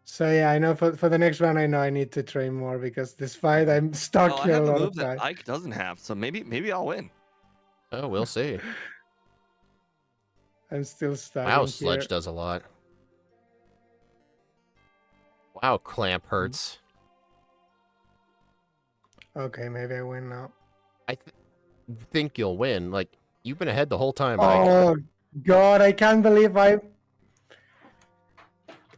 So yeah, I know for the next round, I know I need to train more because this fight I'm stuck Oh, I here a have a lot move of that time. Ike doesn't have, so maybe I'll win. Oh, we'll see. I'm still stuck Wow, in Sludge here. does a lot. Wow, Clamp hurts. Okay, maybe I win now. I think you'll win. Like, you've been ahead the whole time, Ike. Oh God, I can't believe I.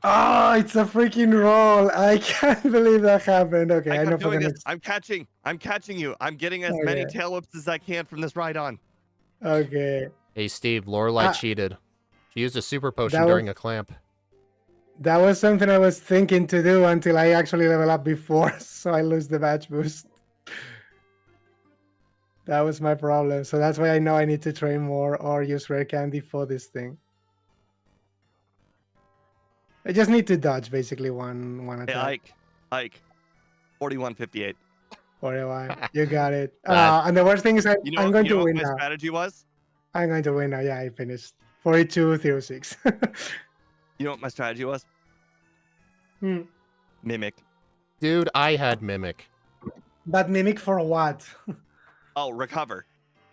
Oh, it's a freaking roll! I can't believe that happened. Okay, Ike, I know I'm for the doing this. next. I'm catching you. I'm getting as many Okay. tail whips as I can from this ride on. Okay, Hey, Steve, Lorelai Ah. cheated. She used a super potion That was- during a clamp. that was something I was thinking to do until I actually level up before, so I lose the badge boost. That was my problem. So that's why I know I need to train more or use rare candy for this thing. I just need to dodge basically one Hey, attack. Ike, 4158. Whatever. You got it. That- And the worst thing is I'm You know going to what win my now. strategy was? I'm going to win now. Yeah, I finished. 42-06. You know what my strategy was? Mimic. Dude, I had Mimic. But mimic for what? Oh, recover.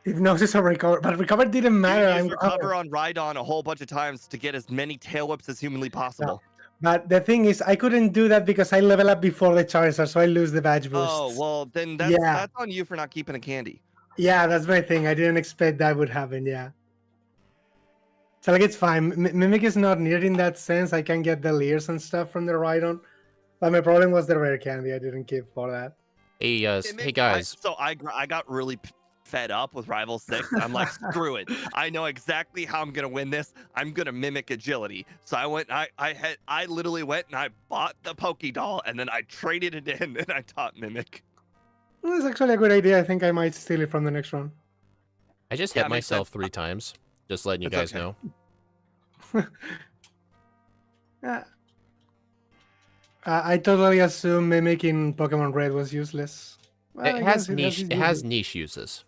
Hypnosis or recover. But recover didn't matter. You use I'm recover on Rhydon a whole bunch of times to get as many tail whips as humanly possible. But the thing is, I couldn't do that because I level up before the Charizard, so I lose the badge boost. Oh, well, then that's Yeah. that's on you for not keeping a candy. Yeah, that's my thing. I didn't expect that would happen. Yeah. So like it's fine. Mimic is not near in that sense. I can get the Leers and stuff from the Rhydon. But my problem was the rare candy. I didn't keep for that. Hey, Mimic, hey guys. I got really fed up with Rival 6. I'm like, screw it. I know exactly how I'm gonna win this. I'm gonna mimic agility. So I went, I literally went and I bought the Pokédoll and then I traded it in and I taught Mimic. Well, it's actually a good idea. I think I might steal it from the next round. I just Yeah, hit makes myself sense. 3 times. Just letting you It's guys okay. know. I totally assume Mimic in Pokemon Red was useless. Well, I It guess has niche. its It has uses. niche uses.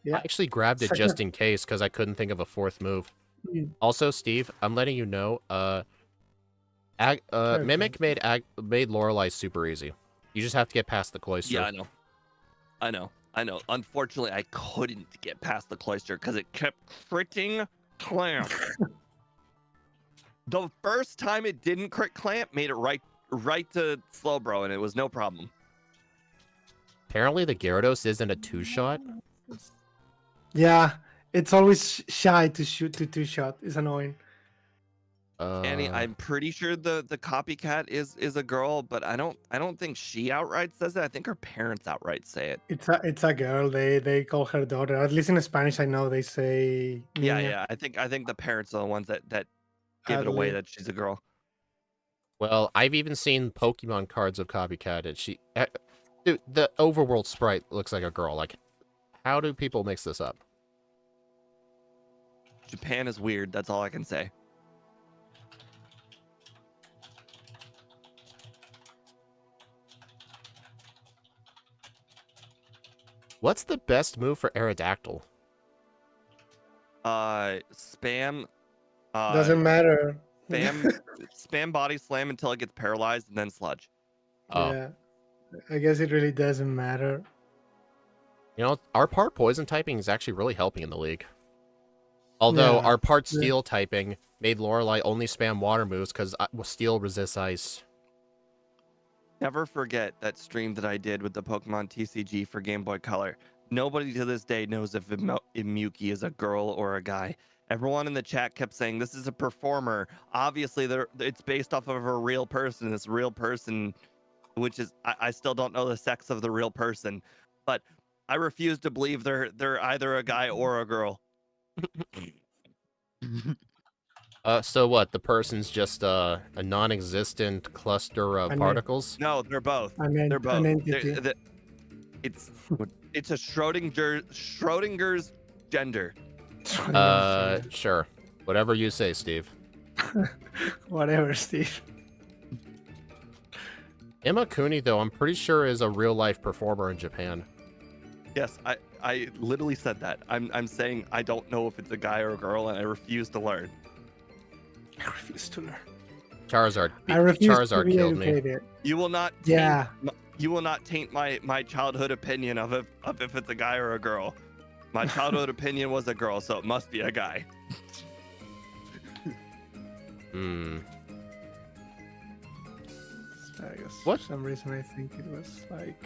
Yeah. I actually grabbed it Such just a- in case because I couldn't think of a 4th move. Mm. Also, Steve, I'm letting you know. Okay. Mimic made Lorelei super easy. You just have to get past the cloister. Yeah, I know. Unfortunately, I couldn't get past the cloister because it kept critting Clamp. The first time it didn't crit Clamp made it right to Slowbro, and it was no problem. Apparently, the Gyarados isn't a 2-shot. Yeah, it's always shy to shoot to 2-shot. It's annoying. Annie, I'm pretty sure the copycat is a girl, but I don't think she outright says it. I think her parents outright say it. It's a girl. They call her daughter. At least in Spanish, I know they say. Yeah, niña. yeah. I think the parents are the ones that give At it away least- that she's a girl. Well, I've even seen Pokemon cards of Copycat, and dude, the overworld sprite looks like a girl. Like, how do people mix this up? Japan is weird. That's all I can say. What's the best move for Aerodactyl? Spam. Doesn't matter. Spam body slam until it gets paralyzed, and then sludge. Oh, Yeah, I guess it really doesn't matter. you know, our part poison typing is actually really helping in the league. Although Yeah, our part yeah. steel typing made Lorelei only spam water moves because steel resists ice. Never forget that stream that I did with the Pokemon TCG for Game Boy Color. Nobody to this day knows if Miyuki is a girl or a guy. Everyone in the chat kept saying this is a performer. Obviously, it's based off of a real person. This real person, which is I still don't know the sex of the real person, but I refuse to believe they're either a guy or a girl. So what? The person's just a non-existent cluster of An- particles? No, they're both. An They're both. entity. It's it's a Schrodinger's gender. Sure. Whatever you say, Steve. Whatever, Steve. Imakuni, though, I'm pretty sure is a real-life performer in Japan. Yes, I literally said that. I'm saying I don't know if it's a guy or a girl, and I refuse to learn. I refuse to learn. Charizard. I refuse to Charizard be killed me. educated. You will not. Yeah. You will not taint my childhood opinion of if it's a guy or a girl. My childhood opinion was a girl, so it must be a guy. Hmm. Asparagus. What? For some reason, I think it was like.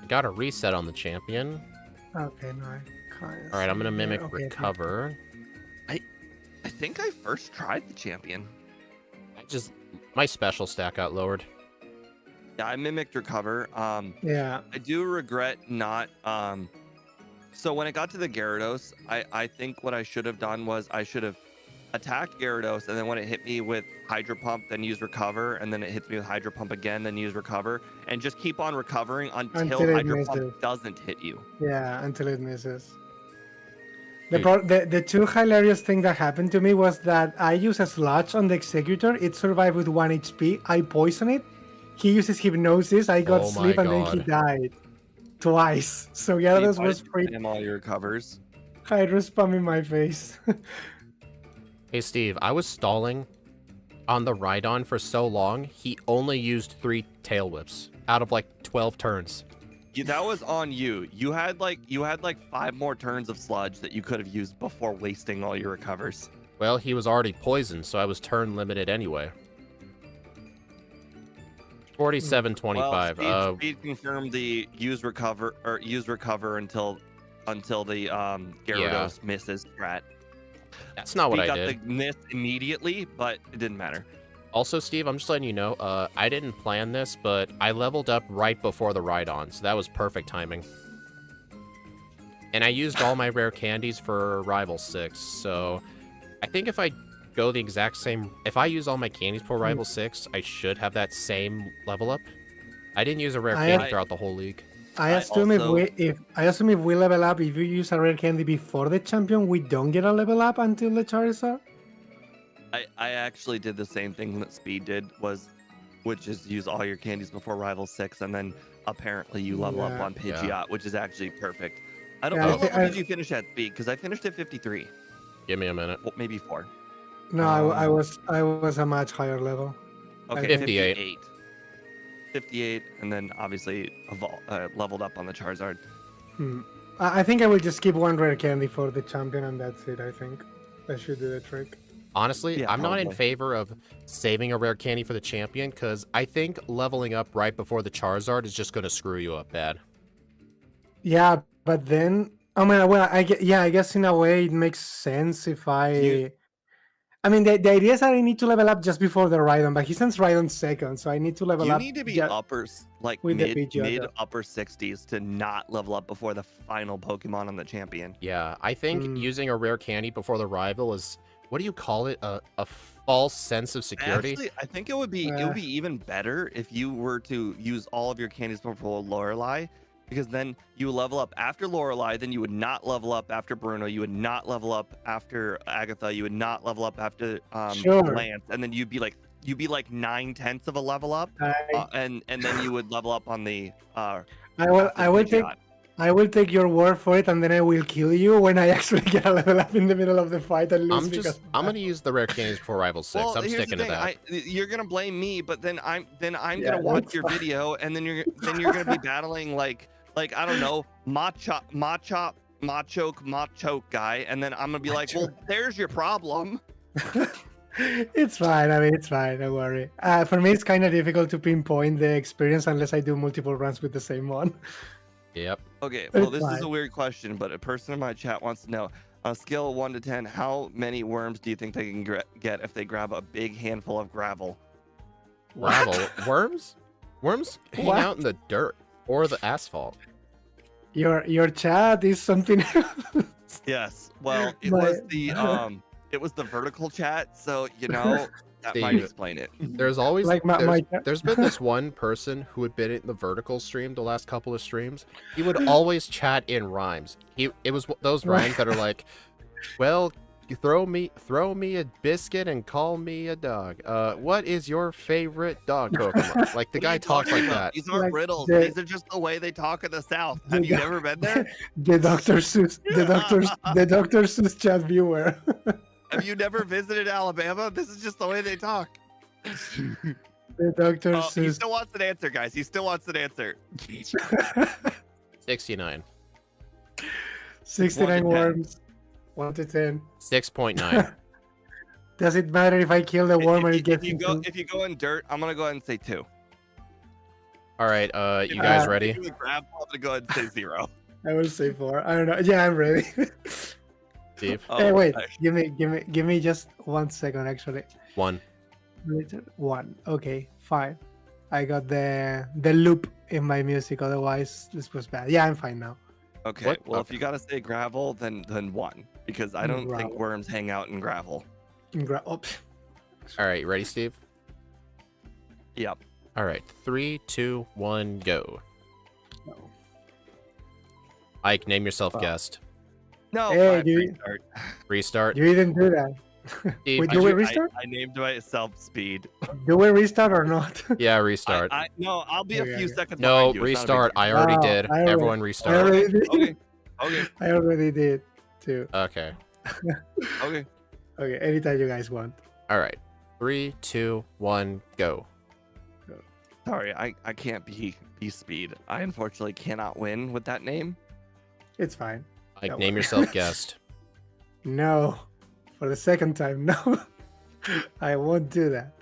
Got a reset on the champion. Okay, no, I can't. All right, I'm gonna mimic Okay, recover. I think I first tried the champion. My special stat got lowered. Yeah, I mimicked recover. Yeah. I do regret not. So when it got to the Gyarados, I think what I should have done was I should have attacked Gyarados, and then when it hit me with Hydro Pump, then use recover, and then it hits me with Hydro Pump again, then use recover, and just keep on recovering until it Hydro misses. Pump doesn't hit you. Yeah, until it misses. Wait. The two hilarious thing that happened to me was that I use a sludge on the executor. It survived with 1 HP. I poison it. He uses hypnosis. I got Oh my sleep and then he God. died twice. So Gyarados was free. Spam all your recovers. Hydro spam in my face. Hey, Steve, I was stalling on the Rhydon for so long, he only used 3 tail whips out of like 12 turns. That was on you. You had like 5 more turns of sludge that you could have used before wasting all your recovers. Well, he was already poisoned, so I was turn limited anyway. 47-25. Well, Speed confirmed the use recover until the Gyarados misses strat. That's not what Speed I got did. the miss immediately, but it didn't matter. Also, Steve, I'm just letting you know, I didn't plan this, but I leveled up right before the Rhydon, so that was perfect timing. And I used all my rare candies for Rival 6, so I think if I go the exact same... If I use all my candies for Rival 6, I should have that same level up. I didn't use a rare candy throughout the whole league. I assume if we level up, if you use a rare candy before the champion, we don't get a level up until the Charizard. I actually did the same thing that Speed did, which is use all your candies before Rival 6, and then apparently you level up on Pidgeot, which is actually perfect. I don't know. What level did you finish at, Speed? Because I finished at 53. Give me a minute. Well, maybe 4. No, I was a much higher level. Okay, 58. 58, and then obviously leveled up on the Charizard. I think I will just keep 1 rare candy for the champion, and that's it. I think that should do the trick. Honestly, Yeah, I'm not in probably. favor of saving a rare candy for the champion, because I think leveling up right before the Charizard is just going to screw you up bad. Yeah, but then I guess in a way it makes sense if I mean the idea is that I need to level up just before the Rhydon, but he sends Rhydon second, so I need to level You up. need to be with the Pidgeot, mid upper 60s to not level up before the final Pokemon on the champion. Yeah, I think using a rare candy before the rival is, what do you call it? A false sense of security? Actually, I think it would be even better if you were to use all of your candies before Lorelei, because then you level up after Lorelei, then you would not level up after Bruno, you would not level up after Agatha, you would not level up after Sure. Lance, and then you'd be like 9/10 of a level up, and then you would level up on the I will take your word for it, and then I will kill you when I actually get a level up in the middle of the fight and lose. I'm gonna use the rare candies before Rivals 6. Well, I'm here's sticking the to thing. that. You're gonna blame me, but then I'm Yeah, gonna watch that's your fine. video, and then you're gonna be battling like I don't know, machoke guy, and then I'm gonna be like, well, there's your problem. It's fine. I mean, it's fine. Don't worry. For me, it's kind of difficult to pinpoint the experience unless I do multiple runs with the same one. Yep. Okay, But well, it's this is fine. a weird question, but a person in my chat wants to know, on a scale of 1 to 10, how many worms do you think they can get if they grab a big handful of gravel? Gravel. Worms? Worms hang What? out in the dirt or the asphalt. Your chat is something else. Yes. Well, it My- was the vertical chat, so that might Steve, explain it. There's always Like there's been this one person who had been in the vertical stream the last couple of streams. He would always chat in rhymes. It was those rhymes that are like, well, you throw me a biscuit and call me a dog. What is your favorite dog Pokemon? Like the guy talks like that. These aren't Like riddles. the- These are just the way they talk in the South. Have you never been there? the Dr. Seuss, the Dr. Seuss chat viewer. Have you never visited Alabama? This is just the way they talk. The Dr. Oh, he Seuss. still wants an answer, guys. He still wants an answer. 69. 69 1 to 10. worms. 1 to 10. 6.9. Does it matter if I kill the worm or it gets into... If you go in dirt, I'm gonna go ahead and say 2. All right, you guys ready? If you grab, I'm gonna go ahead and say 0. I will say 4. I don't know. Yeah, I'm ready. Steve? Hey, wait. gosh. Give me just 1 second, actually. 1. 1. Okay, fine. I got the loop in my music. Otherwise, this was bad. Yeah, I'm fine now. Okay. What? Well, Okay. if you gotta say gravel, then 1, because I don't think Gravel. worms hang out in gravel. Oh, All right, you ready, Steve? Yep. All right, 3, 2, 1, go. no. Ike, name yourself Wow. guest. No. Hey, fine, dude. restart. Restart. You didn't do that. Steve, Wait, do we restart? I named myself Speed. Do we restart or not? yeah, restart. No, I'll be a Okay, few okay. seconds. No, behind you. It's not a big restart. I already Wow, did. I already- Everyone I restart. already did. deal. Okay. I already did too. Okay. Okay. Okay, anytime you guys want. All right. 3, 2, 1, go. Sorry, I can't be Speed. I unfortunately cannot win with that name. It's fine. Ike, Don't name worry. yourself guest. No, for the second time, no. I won't do that.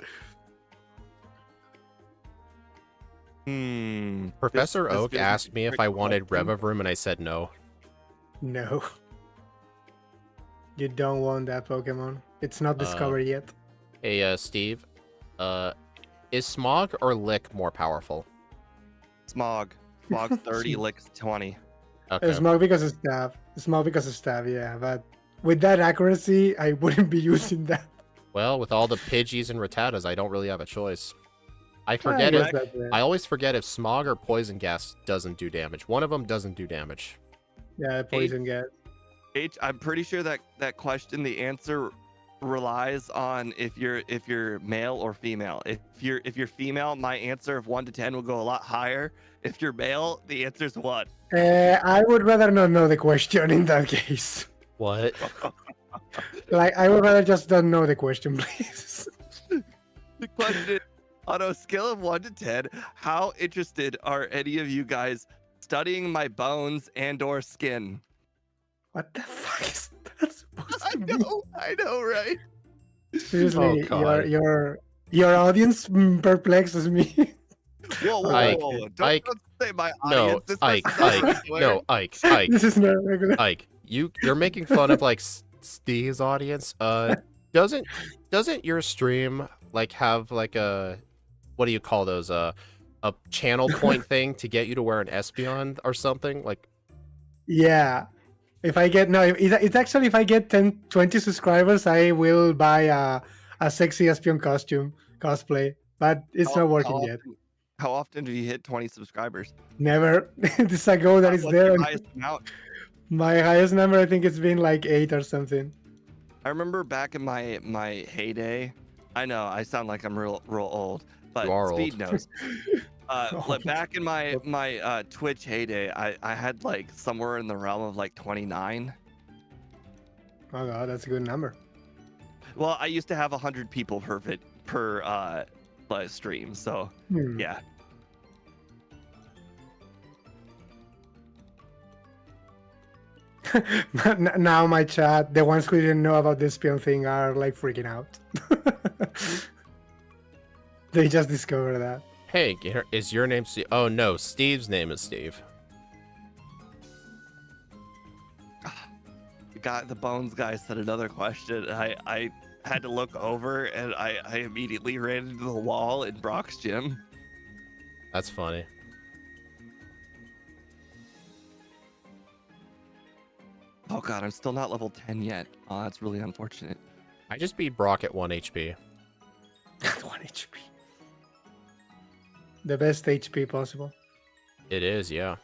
Professor This Oak feels asked like me a if trick I wanted question. Revavroom, and I said no. No. You don't want that Pokemon. It's not discovered yet. Hey, Steve. Is Smog or Lick more powerful? Smog. Smog's 30, Lick's 20. Okay. Small because of stab. Small because of stab, yeah. But with that accuracy, I wouldn't be using that. Well, with all the Pidgeys and Rattatas, I don't really have a choice. I forget guess it. that's it. I always forget if Smog or Poison Gas doesn't do damage. One of them doesn't do damage. Yeah, poison gas. I'm pretty sure that question, the answer relies on if you're male or female. If you're female, my answer of 1 to 10 will go a lot higher. If you're male, the answer's 1. I would rather not know the question in that case. What? Like, I would rather just don't know the question, please. The question, on a scale of 1 to 10, how interested are any of you guys studying my bones and/or skin? What the fuck is that supposed to be? I know, right? Seriously, Oh, God. your audience perplexes me. Whoa, Ike, don't Ike, say my No, audience. This Ike, person's not Ike, aware. no, Ike, Ike, This is not regular. Ike. You're making fun of like Steve's audience. Doesn't your stream like have like a, what do you call those? A channel point thing to get you to wear an Espeon or something? Like, Yeah. If I get, no, it's actually, if I get 20 subscribers, I will buy a sexy Espion cosplay, but it's not working yet. How often do you hit 20 subscribers? Never. This is a goal that is What's there. your and highest amount? My highest number, I think it's been like 8 or something. I remember back in my heyday. I know I sound like I'm real old, but You are Speed old. knows. Oh, Like back in my Twitch heyday, I had like somewhere in the realm of like 29. oh god, that's a good number. Well, I used to have 100 people per live stream, so Hmm. yeah. Now my chat, the ones who didn't know about this spion thing are like freaking out. They just discovered that. Hey, is your name Steve? Oh no, Steve's name is Steve. The Bones guy said another question. I had to look over and I immediately ran into the wall in Brock's gym. That's funny. Oh god, I'm still not level 10 yet. Oh, that's really unfortunate. I just beat Brock at 1 HP. 1 HP. The best HP possible. It is, yeah.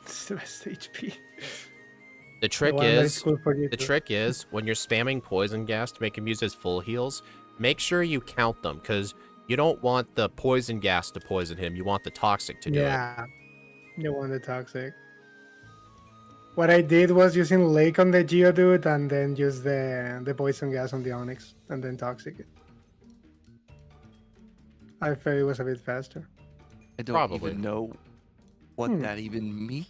It's the best HP. The trick one that is is, cool for you the too. trick is when you're spamming poison gas to make him use his full heals, make sure you count them because you don't want the poison gas to poison him. You want the toxic to do it. Yeah, the one the toxic. What I did was using Lake on the Geodude and then use the poison gas on the Onyx and then toxic it. I felt it was a bit faster. I don't Probably. even know what that even means.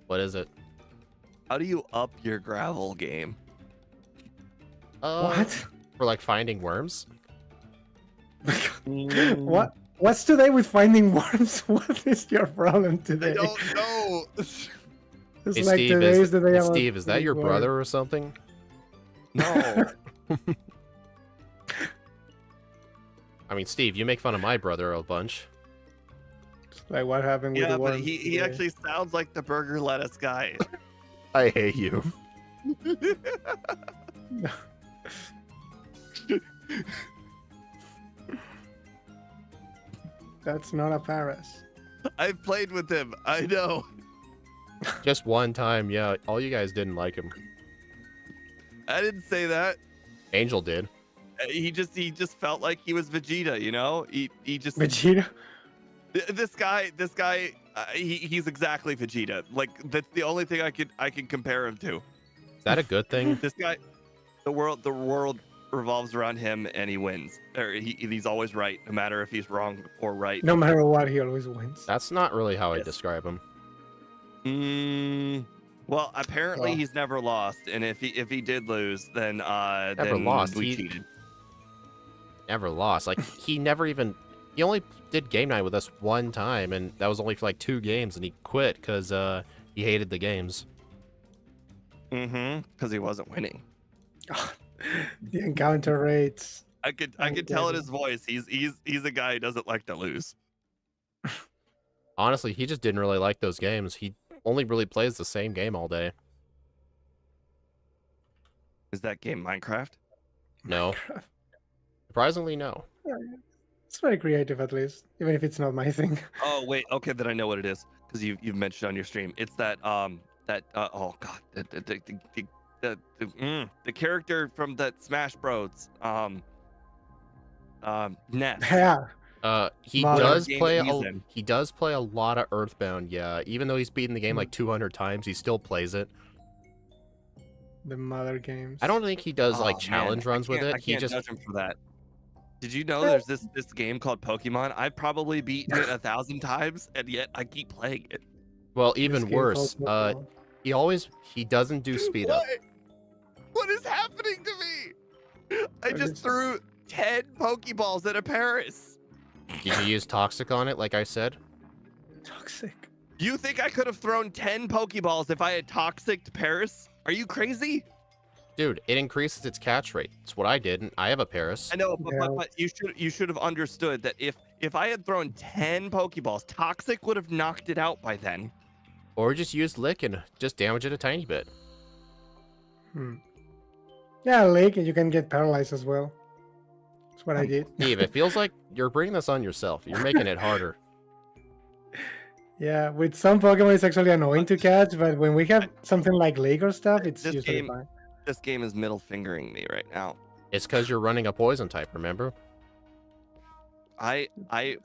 What is it? How do you up your gravel game? What? For like finding worms? What? What's today with finding worms? What is your problem today? I don't know. It's Hey, like Steve, today is the day hey, I'm Steve, is that finding your worms. brother or something? No. I mean, Steve, you make fun of my brother a bunch. Like what happened with Yeah, the but worms? he today? actually sounds like the burger lettuce guy. I hate you. That's not a Paris. I've played with him. I know. Just one time, yeah. All you guys didn't like him. I didn't say that. Angel did. He just felt like he was Vegeta, you know? He just Vegeta? this guy he's exactly Vegeta. Like that's the only thing I can compare him to. Is that a good thing? This guy, the world revolves around him and he wins. Or he's always right, no matter if he's wrong or right. No matter what, he always wins. That's not really how I Yes. describe him. Well, apparently Well. he's never lost, and if he did lose, then then lost. we He- cheated. Never lost. Like, he never even... He only did game night with us one time, and that was only for like 2 games, and he quit because he hated the games. Because he wasn't winning. The encounter rates. I could tell in his voice. He's a guy who doesn't like to lose. Honestly, he just didn't really like those games. He only really plays the same game all day. Is that game Minecraft? No. Surprisingly, no. It's very creative, at least, even if it's not my thing. Oh wait, okay, then I know what it is because you've mentioned on your stream. It's that oh god, the character from that Smash Bros. Ness. Yeah. He Mother does game play that he's in. he does play a lot of Earthbound, yeah. Even though he's beaten the game like 200 times, he still plays it. The mother games. I don't think he does Oh, like man, challenge I runs with can't- it. I He can't just judge him for that. Did you know there's this game called Pokemon? I've probably beaten it 1,000 times, and yet I keep playing it. well, This even game worse. called Pokemon. He doesn't do speed up. What is happening to me? I What just is- threw 10 Pokeballs at a Paris. Did you use toxic on it, like I said? Toxic. You think I could have thrown 10 Pokeballs if I had toxic Paris? Are you crazy? Dude, it increases its catch rate. It's what I did, and I have a Paris. I know, Yeah. but you should have understood that if I had thrown 10 Pokeballs, toxic would have knocked it out by then. Or just use lick and just damage it a tiny bit. Yeah, Lake, and you can get paralyzed as well. That's what I did. Steve, it feels like you're bringing this on yourself. You're making it harder. Yeah, with some Pokemon it's actually annoying to catch, but when we have something like Lake or stuff, it's This usually game- fine. This game is middle fingering me right now. It's because you're running a poison type, remember? I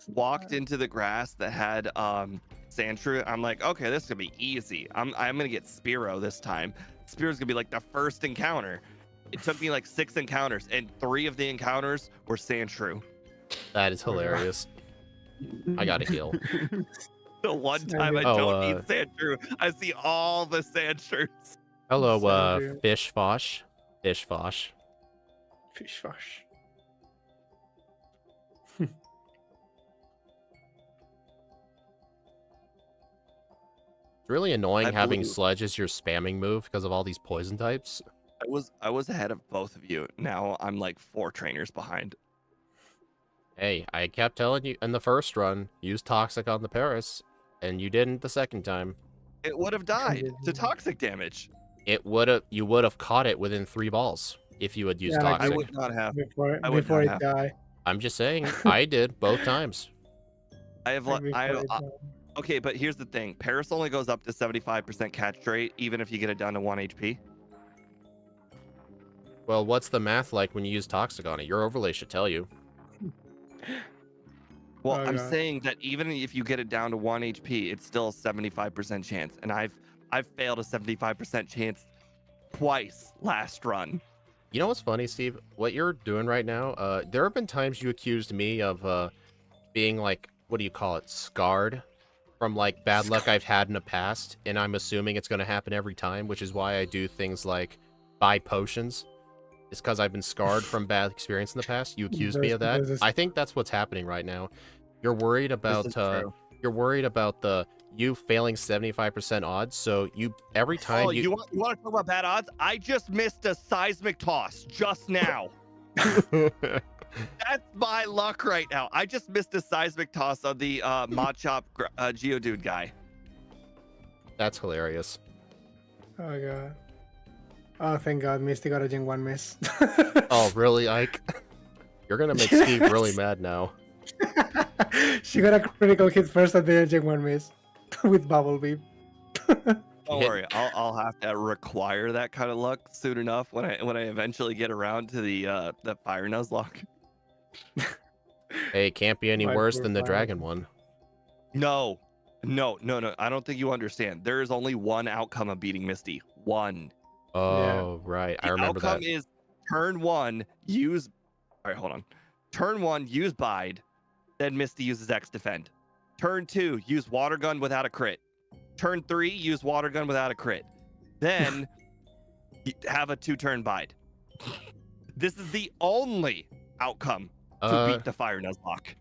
walked into the grass that had Sandshrew. I'm like, okay, this is gonna be easy. I'm gonna get Spearow this time. Spearow's gonna be like the first encounter. It took me like 6 encounters, and 3 of the encounters were Sandshrew. That is hilarious. I gotta heal. The one So time I good. don't need Sandshrew, I see all the Sandshrews. Hello, So good. Fish Fosh. Fish Fosh. Fish Fosh. It's really annoying I having blew. Sludge as your spamming move because of all these poison types. I was ahead of both of you. Now I'm like 4 trainers behind. Hey, I kept telling you in the first run, use Toxic on the Paris, and you didn't the second time. It would have died to toxic damage. You would have caught it within 3 balls if you had used Yeah, like I Toxic. would not have. Before I would before not it have. die. I'm just saying, I did both times. I have. Like I before have. it died. Okay, but here's the thing. Paris only goes up to 75% catch rate, even if you get it down to 1 HP. Well, what's the math like when you use Toxic on it? Your overlay should tell you. Well, Oh, I'm God. saying that even if you get it down to 1 HP, it's still a 75% chance. And I've failed a 75% chance twice last run. You know what's funny, Steve? What you're doing right now, there have been times you accused me of being like, what do you call it, scarred from like bad luck I've had in the past, and I'm assuming it's going to happen every time, which is why I do things like buy potions. It's because I've been scarred from bad experience in the past. You accused me of that. This is- I think that's what's happening right now. You're worried about This is true. you failing 75% odds, so you every time Oh, you want to talk about bad odds? I just missed a seismic toss just now. That's my luck right now. I just missed a seismic toss on the Machop Geodude guy. That's hilarious. Oh god. Oh thank God, Misty got a Gen 1 miss. Oh, really, Ike? You're gonna make Steve really mad now. She got a critical hit first and then a Gen 1 miss with Bubble Beam. Don't worry, I'll have to require that kind of luck soon enough when I eventually get around to the Fire Nuzlocke. Hey, it can't be any My worse poor than the fire. dragon one. No. I don't think you understand. There is only one outcome of beating Misty. One. Oh, right. I The remember outcome that. is turn 1, use. All right, hold on. Turn 1, use Bide. Then Misty uses X Defend. Turn 2, use Water Gun without a crit. Turn 3, use Water Gun without a crit. Then have a 2-turn Bide. This is the only outcome to beat the Fire Nuzlocke.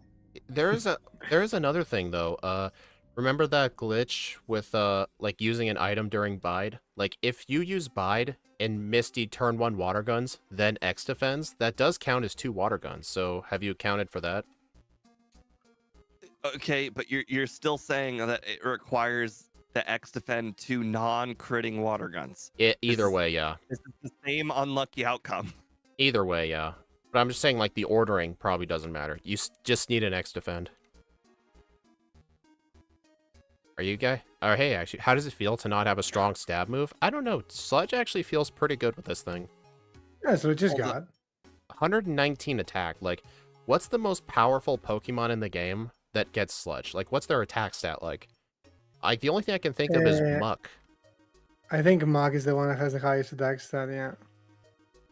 There's another thing though. Remember that glitch with like using an item during Bide? Like if you use Bide and Misty turn 1 water guns, then X defends, that does count as 2 water guns. So have you accounted for that? Okay, but you're still saying that it requires the X Defend 2 non-critting water guns. Either is- way, yeah. This is the same unlucky outcome. Either way, yeah. But I'm just saying like the ordering probably doesn't matter. You just need an X defend. Are you guy? Oh, hey, actually, how does it feel to not have a strong stab move? I don't know. Sludge actually feels pretty good with this thing. Yeah, so just Hold God. 119 attack. Like, what's the most powerful Pokemon in the game that gets Sludge? Like, what's their attack stat like? Like, the only thing I can think of is Muck. I think Mog is the one that has the highest attack stat, yeah.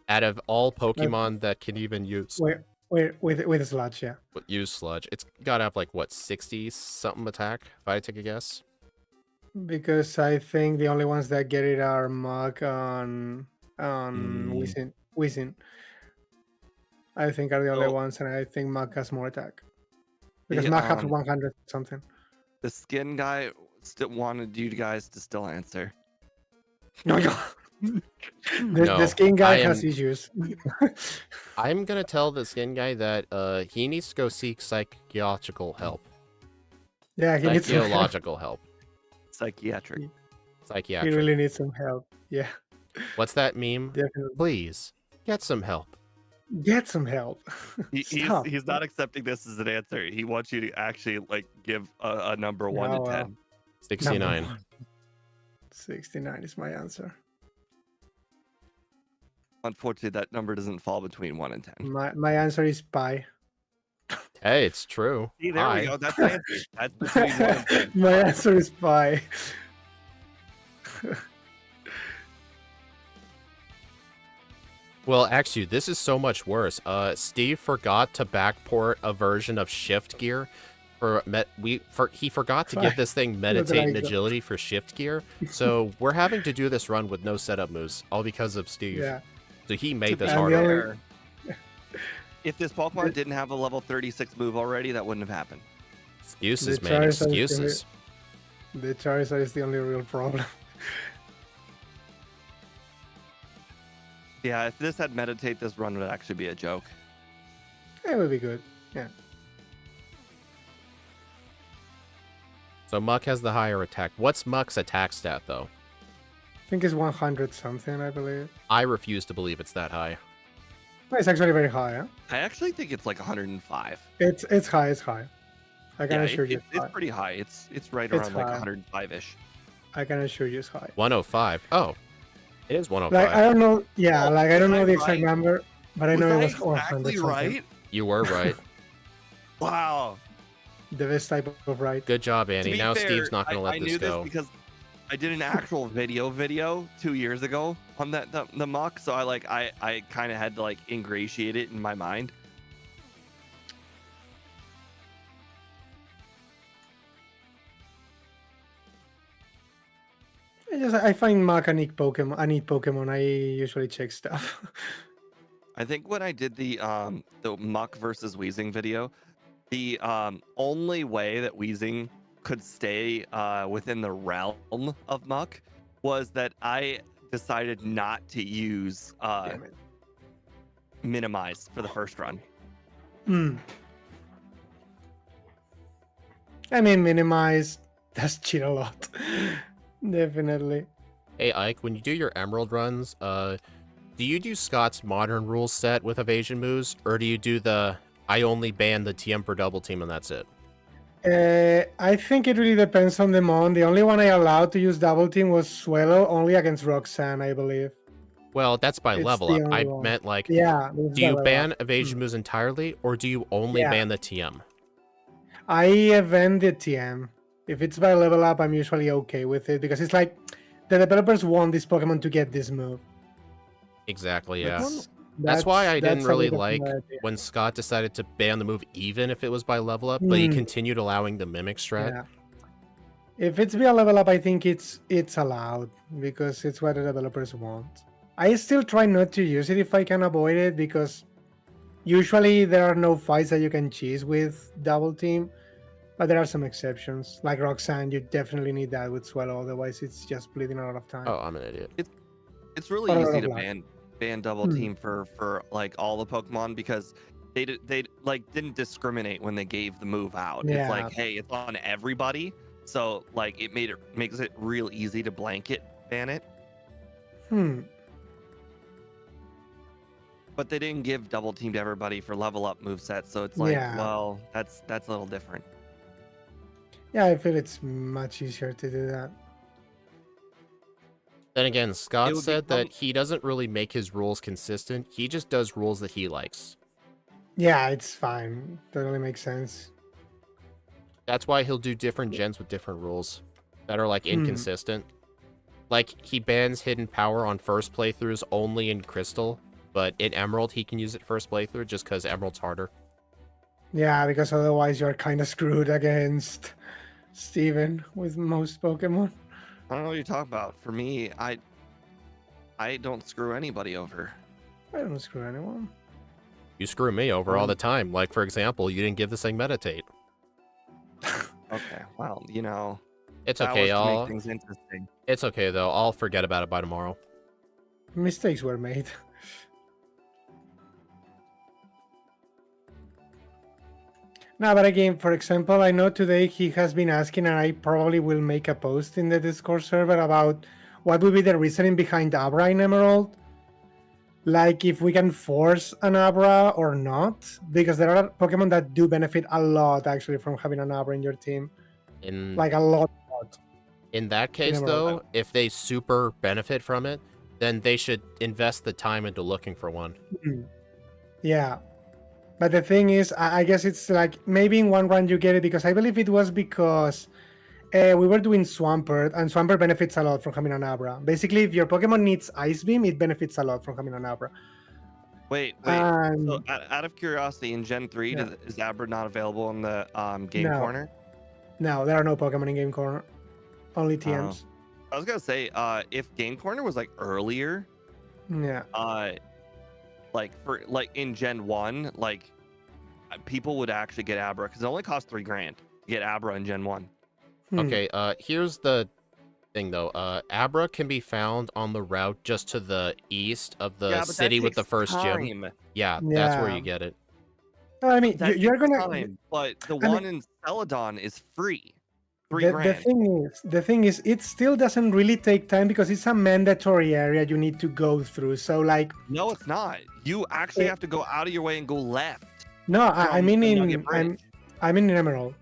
Out of all Pokemon that can even use With a Sludge, yeah. Sludge, it's gotta have like what 60 something attack. If I take a guess. Because I think the only ones that get it are Mog on Wizzing. I think are the only So- ones, and I think Mog has more attack. Because The, Mog has um, 100 something. The skin guy still wanted you guys to still answer. No, no. No, The skin guy I has am- issues. I'm gonna tell the skin guy that he needs to go seek psychological help. Yeah, he needs some help. Psychological help. Psychiatric. He Psychiatric. really needs some help. Yeah, What's that meme? definitely. Please get some help. Get some help. Stop. He's not accepting this as an answer. He wants you to actually like give a number 1 Oh, to well. 10. 69. 69 is my answer. Unfortunately, that number doesn't fall between 1 and 10. My answer is pi. Hey, it's true. See, there we Hi. go. That's the answer. That's between 1 and 10. My answer is pi. Well, actually, this is so much worse. Steve forgot to backport a version of shift gear he forgot to give this thing meditate and agility for shift gear. So we're having to do this run with no setup moves, all because of Steve. Yeah. So he made this And harder. If this Pokemon didn't have a level 36 move already, that wouldn't have happened. Excuses, The man. Charizard is Excuses. The Charizard is the only real problem. Yeah, if this had meditate, this run would actually be a joke. It would be good. Yeah. So Muck has the higher attack. What's Muck's attack stat, though? I think it's 100 something, I believe. I refuse to believe it's that high. No, it's actually very high, huh? I actually think it's like 105. It's high, it's high. I can Yeah, assure you it's pretty high. It's right It's around like high. 105-ish. I can assure you it's high. 105. Oh, it is 105. Like I don't know, yeah, Oh, like I don't was know I the exact right? number, but I know it was I 100 exactly something. right? You were right. Wow. The best type of right. Good job, To Annie. be Now fair, Steve's not going to let I this knew go. this because I did an actual video 2 years ago on the mock, so I kind of had to like ingratiate it in my mind. I find Mark a neat Pokemon. I usually check stuff. I think when I did the Muck versus Weezing video, the only way that Weezing could stay within the realm of Muck was that I decided not to use Damn it. minimize for the first run. Hmm. I mean, minimize does cheat a lot. Definitely. Hey, Ike, when you do your Emerald runs, do you do Scott's modern rules set with evasion moves, or do you do the I only ban the TM for double team and that's it? I think it really depends on the mon. The only one I allowed to use double team was Swallow, only against Roxanne, I believe. Well, that's by It's level the up. only I one. meant like, Yeah. do you ban evasion moves entirely, or do you only Yeah. ban the TM? I event the TM. If it's by level up, I'm usually okay with it because it's like the developers want this Pokemon to get this move. Exactly, yeah. That's why I didn't a really bit of like my idea. when Scott decided to ban the move even if it was by level up, but he Hmm. continued allowing the mimic strat. Yeah. If it's via level up, I think it's allowed because it's what the developers want. I still try not to use it if I can avoid it because usually there are no fights that you can cheese with double team, but there are some exceptions. Like Roxanne, you definitely need that with Swallow, otherwise it's just bleeding a lot of time. Oh, I'm an idiot. It's really Or easy to level ban double team for like all the Pokemon because they like didn't discriminate when they gave the move out. Yeah. It's like, hey, it's on everybody. So like it makes it real easy to blanket ban it. But they didn't give double team to everybody for level up movesets, so it's like, Yeah. well, that's a little different. Yeah, I feel it's much easier to do that. Then again, Scott would said that become- he doesn't really make his rules consistent. He just does rules that he likes. Yeah, it's fine. Totally makes sense. That's why he'll do different gens with different rules that are like inconsistent. Like he bans hidden power on first playthroughs only in Crystal, but in Emerald he can use it first playthrough just because Emerald's harder. Yeah, because otherwise you're kind of screwed against Steven with most Pokemon. I don't know what you're talking about. For me, I don't screw anybody over. I don't screw anyone. You screw me over all the time. Like for example, you didn't give this thing meditate. Okay, well, you know, It's that okay, was to I'll make things interesting. It's okay though. I'll forget about it by tomorrow. Mistakes were made. No, but again, for example, I know today he has been asking, and I probably will make a post in the Discord server about what would be the reasoning behind Abra in Emerald. like if we can force an Abra or not, because there are Pokemon that do benefit a lot actually from having an Abra in your team, In like a lot. in that case, Emerald. though, if they super benefit from it, then they should invest the time into looking for one. Mhm. Yeah, but the thing is, I guess it's like maybe in one run you get it because I believe it was because we were doing Swampert, and Swampert benefits a lot from having an Abra. Basically, if your Pokemon needs Ice Beam, it benefits a lot from having an Abra. Wait. So And out of curiosity, in Gen 3, Yeah. is Abra not available in the game No. corner? no, there are no Pokemon in Game Corner, only TMs. I was gonna say, if game corner was like earlier, Yeah. like for like in Gen 1, like people would actually get Abra because it only costs $3,000 to get Abra in Gen 1. Okay, here's the thing though. Abra can be found on the route just to the east of the Yeah, but that city with the takes first gym. time. Yeah, that's where Yeah. you get it. No, I mean, That you're takes gonna. time, but the I mean- one in Celadon is free. The $3,000. thing is, it still doesn't really take time because it's a mandatory area you need to go through. So like, No, it's not. You actually It- have to go out of your way and go left. no, I from mean the in Nugget Bridge. I mean in Emerald.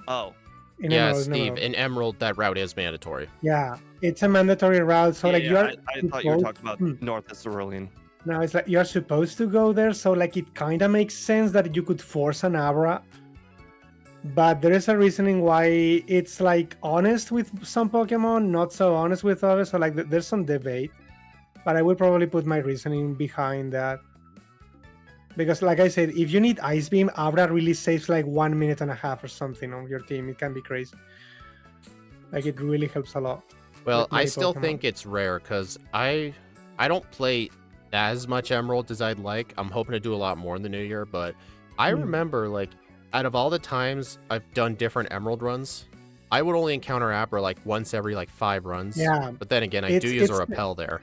Oh, In Yeah, Emerald, Steve, in Emerald, that route is mandatory. Yeah, it's a mandatory route. So yeah, like yeah, you're. I thought you were supposed- talking about north of Cerulean. No, it's like you're supposed to go there. So like it kind of makes sense that you could force an Abra. But there is a reasoning why it's like honest with some Pokemon, not so honest with others. So like there's some debate. But I will probably put my reasoning behind that. Because like I said, if you need Ice Beam, Abra really saves like 1.5 minutes or something on your team. It can be crazy. Like it really helps a lot. Well, with I many still Pokemon. think it's rare because I don't play as much Emerald as I'd like. I'm hoping to do a lot more in the new year, but I Hmm. remember like out of all the times I've done different Emerald runs, I would only encounter Abra like once every like 5 runs. Yeah. But then again, I It's- do use a it's- repel there.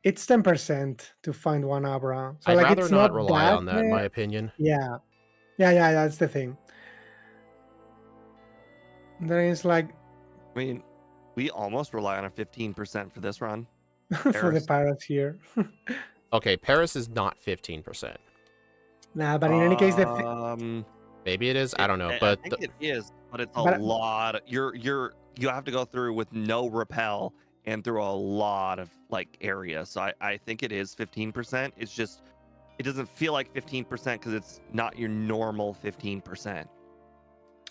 It's 10% to find one Abra. So I'd like rather it's not not rely on that, in my rare. opinion. Yeah, that's the thing. There is like I mean, we almost rely on a 15% for this run. for the Paris. Pirates here. Okay, Paris is not 15%. Nah, but in any case, Maybe it is. I don't know, I but think it is, but it's a But- lot. You have to go through with no repel and through a lot of like areas. So I think it is 15%. It's just it doesn't feel like 15% because it's not your normal 15%.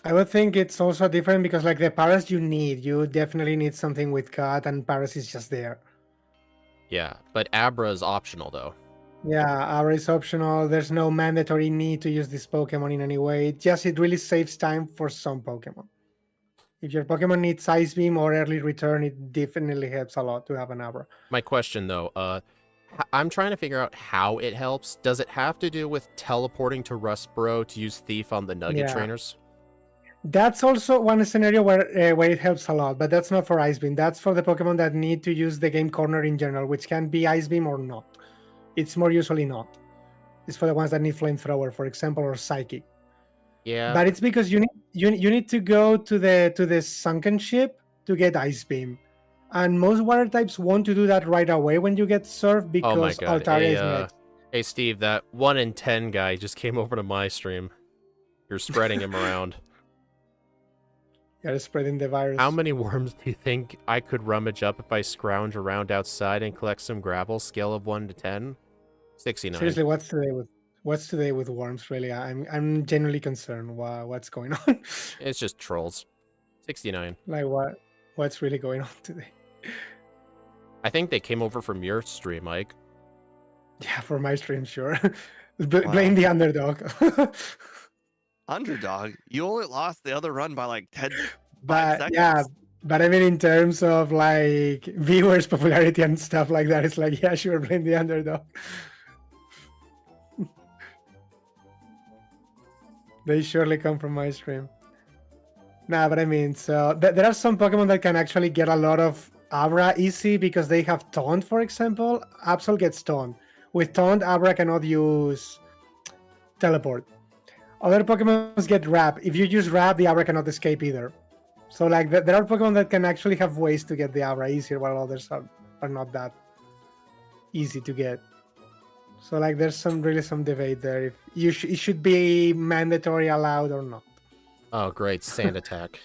I would think it's also different because like the Paras you definitely need something with Cut, and Paras is just there. yeah, but Abra is optional though. Yeah, Abra is optional. There's no mandatory need to use this Pokemon in any way. It really saves time for some Pokemon. If your Pokemon needs Ice Beam or early return, it definitely helps a lot to have an Abra. My question though, I'm trying to figure out how it helps. Does it have to do with teleporting to Rustboro to use Thief on the Nugget Yeah. trainers? That's also one scenario where it helps a lot, but that's not for Ice Beam. That's for the Pokemon that need to use the game corner in general, which can be Ice Beam or not. It's more usually not. It's for the ones that need Flamethrower, for example, or Psychic. Yeah. But it's because you need to go to the sunken ship to get Ice Beam, and most water types want to do that right away when you get Surf Oh my because god. Altaria is next. Hey Steve, that 1 in 10 guy just came over to my stream. You're spreading him around. You're spreading the virus. How many worms do you think I could rummage up if I scrounge around outside and collect some gravel? Scale of 1 to 10? 69. Seriously, what's today with worms? Really, I'm genuinely concerned. What's going on? It's just trolls. 69. Like what's really going on today? I think they came over from your stream, Mike. Yeah, for my stream, sure. Blame the underdog. Underdog, you only lost the other run by like 5 but seconds. yeah, but I mean in terms of like viewers' popularity and stuff like that, it's like yeah, sure, blame the underdog. They surely come from my stream. Nah, but I mean, so there are some Pokemon that can actually get a lot of Abra easy because they have Taunt, for example. Absol gets Taunt. With Taunt, Abra cannot use Teleport. Other Pokemon get Wrap. If you use Wrap, the Abra cannot escape either. So like there are Pokemon that can actually have ways to get the Abra easier while others are not that easy to get. So like, there's some debate there if it should be mandatory, allowed, or not. Oh, great. Sand attack.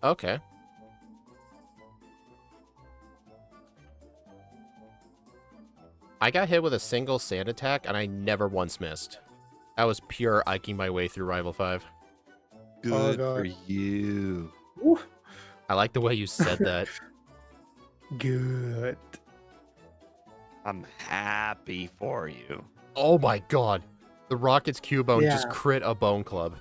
Okay. I got hit with a single sand attack, and I never once missed. That was pure iking my way through Rival 5. Good God. for you. Woo. I like the way you said that. Good. I'm happy for you. Oh my god. The Rockets Cubone just Yeah. crit a Bone Club.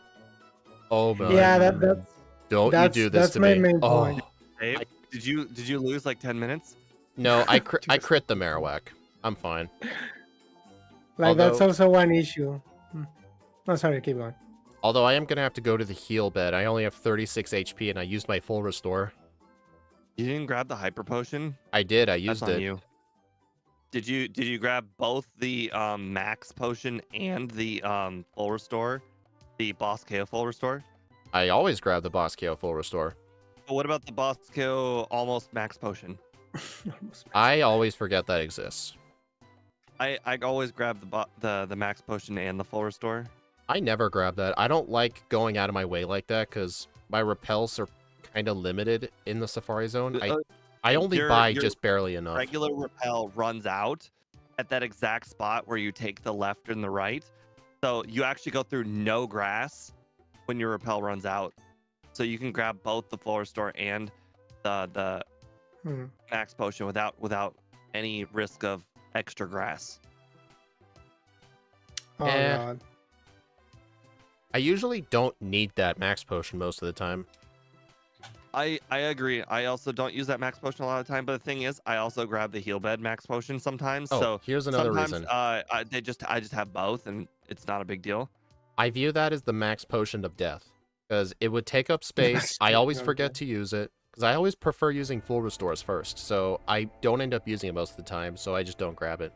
Oh my. Yeah, that's Don't you do this that's to my me. main Oh. point. Dave, did you lose like 10 minutes? No, I crit the Marowak. I'm fine. Like, that's Although- also one issue. Oh, sorry, keep going. Although I am going to have to go to the heal bed. I only have 36 HP and I used my full restore. You didn't grab the hyper potion? I did. I That's used on it. you. Did you grab both the max potion and the full restore? The boss KO full restore? I always grab the boss KO full restore. But what about the boss KO almost max potion? I always forget that exists. I always grab the max potion and the full restore. I never grab that. I don't like going out of my way like that because my repels are kind of limited in the Safari Zone. I only buy your just barely enough. Regular repel runs out at that exact spot where you take the left and the right. So you actually go through no grass when your repel runs out. So you can grab both the full restore and the max potion without any risk of extra grass. Oh Eh. god. I usually don't need that max potion most of the time. I agree. I also don't use that max potion a lot of the time, but the thing is, I also grab the heal bed max potion sometimes. Oh, so here's another sometimes reason. I just have both, and it's not a big deal. I view that as the max potion of death because it would take up space. I always forget to use it because I always prefer using full restores first. So I don't end up using it most of the time. So I just don't grab it.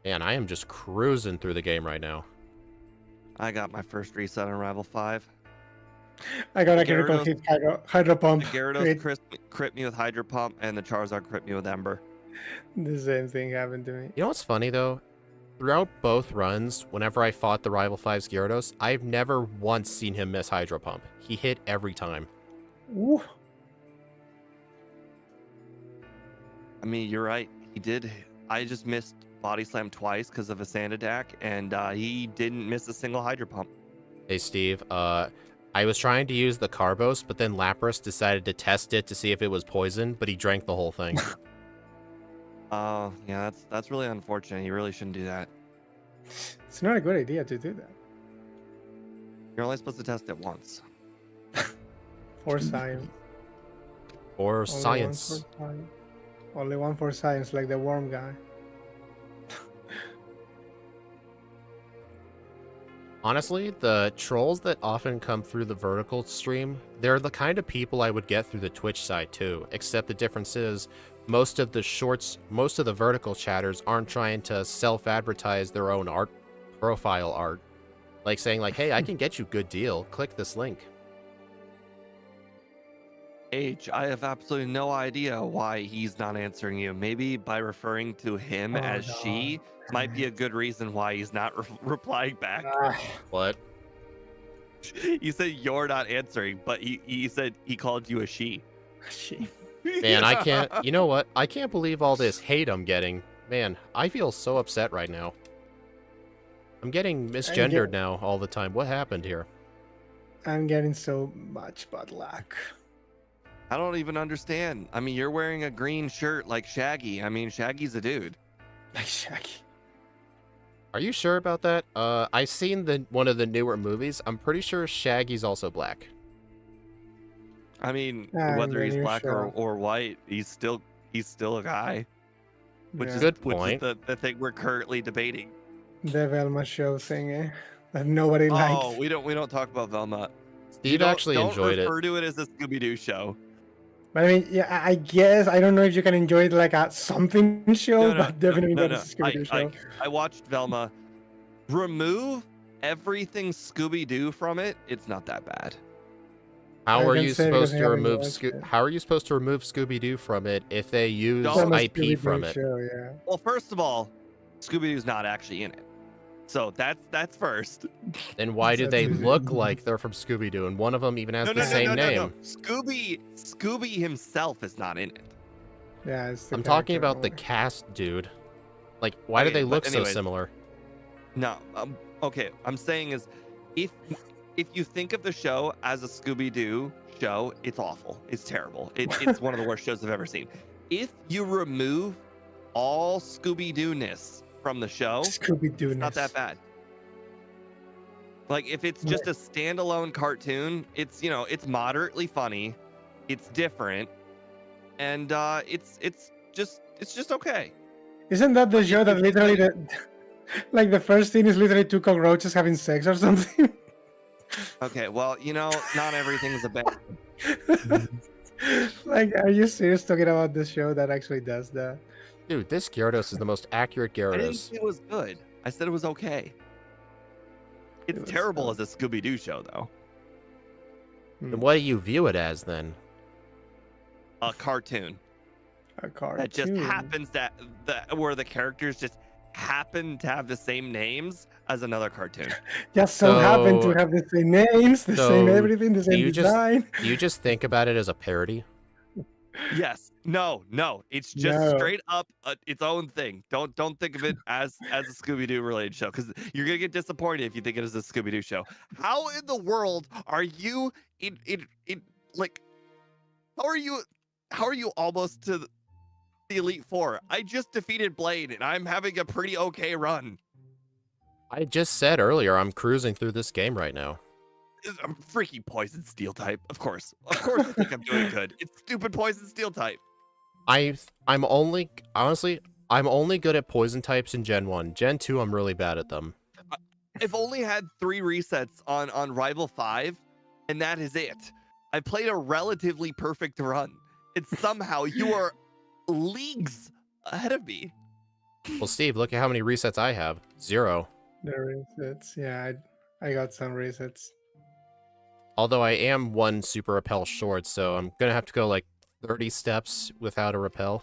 Man, I am just cruising through the game right now. I got my first reset on Rival 5. I got a The critical Gyarados- hit hydro The pump. Gyarados crit me with Hydro Pump, and the Charizard crit me with Ember. The same thing happened to me. You know what's funny though? Throughout both runs, whenever I fought the Rival 5's Gyarados, I've never once seen him miss Hydro Pump. He hit every time. Ooh. I mean, you're right. He did. I just missed Body Slam twice because of a Sand Attack, and he didn't miss a single Hydro Pump. Hey Steve, I was trying to use the Carbos, but then Lapras decided to test it to see if it was poison, but he drank the whole thing. Oh, yeah, that's really unfortunate. You really shouldn't do that. It's not a good idea to do that. You're only supposed to test it once. For science. Or Only one science. for science. Only one for science, like the worm guy. Honestly, the trolls that often come through the vertical stream, they're the kind of people I would get through the Twitch side too, except the difference is most of the vertical chatters aren't trying to self-advertise their own profile art. Like saying like, hey, I can get you a good deal. Click this link. H, I have absolutely no idea why he's not answering you. Maybe by referring to him Oh, as she might be a good reason why he's not replying back. What? You said you're not answering, but he said he called you a she. Shit. Man, I can't. You know what? I can't believe all this hate I'm getting. Man, I feel so upset right now. I'm getting misgendered now all the time. What happened here? I'm getting so much bad luck. I don't even understand. I mean, you're wearing a green shirt like Shaggy. I mean, Shaggy's a dude. Like Shaggy. Are you sure about that? I've seen one of the newer movies. I'm pretty sure Shaggy's also black. I mean, I'm whether he's really black sure. or white, he's still a guy. Which Yeah. is Good which point. is the thing we're currently debating. The Velma show thing, that nobody Oh, liked. we don't talk about Velma. Steve actually enjoyed it. Don't refer to it as a Scooby-Doo show. But I mean, yeah, I guess I don't know if you can enjoy it like a something show, but definitely not a Scooby-Doo show. I watched Velma. Remove everything Scooby-Doo from it, it's not that bad. How I are can you say because supposed I to haven't remove watched it. How are you supposed to remove Scooby-Doo from it if they use From a IP from Scooby-Doo it? show, yeah. Well, first of all, Scooby-Doo's not actually in it. So that's first. Then why do That's they easy. look like they're from Scooby-Doo? And one of them even has No, the no, no, same no, no, name. no. Scooby himself is not in it. Yeah, it's the I'm talking character about the only. cast, dude. Like, why do Okay, they but look so anyways. similar? No, okay. I'm saying is, if you think of the show as a Scooby-Doo show, it's awful. It's terrible. It's one of the worst shows I've ever seen. If you remove all Scooby-Doo-ness from the show, Scooby-Doo. it's not that bad. Like if it's just a standalone cartoon, it's it's moderately funny, it's different, and it's just okay. Isn't that the But show if you that think literally that like the first scene is literally two cockroaches having sex or something? okay, well not everything's a bad. Like, are you serious talking about this show that actually does that? Dude, this Gyarados is the most accurate I didn't Gyarados. say it was good. I said it was okay. It's was, terrible as a Scooby-Doo show though. Then what do you view it as, then? A cartoon A cartoon. that just happens where the characters just happen to have the same names as another cartoon. Just so happen to So- have the same names, the same so everything, the same you just- design. Do you just think about it as a parody? Yes. No. It's just No. straight up its own thing. Don't think of it as a Scooby-Doo related show because you're gonna get disappointed if you think it is a Scooby-Doo show. How in the world are you in like? How are you almost to the Elite Four? I just defeated Blade and I'm having a pretty okay run. I just said earlier I'm cruising through this game right now. I'm freaking Poison Steel type. Of course I think I'm doing good. It's stupid Poison Steel type. I'm only good at poison types in Gen 1. Gen 2, I'm really bad at them. I've only had 3 resets on Rival 5, and that is it. I played a relatively perfect run, and somehow you are leagues ahead of me. Well, Steve, look at how many resets I have. 0. The resets. Yeah, I got some resets. Although I am 1 super repel short, so I'm gonna have to go like 30 steps without a repel.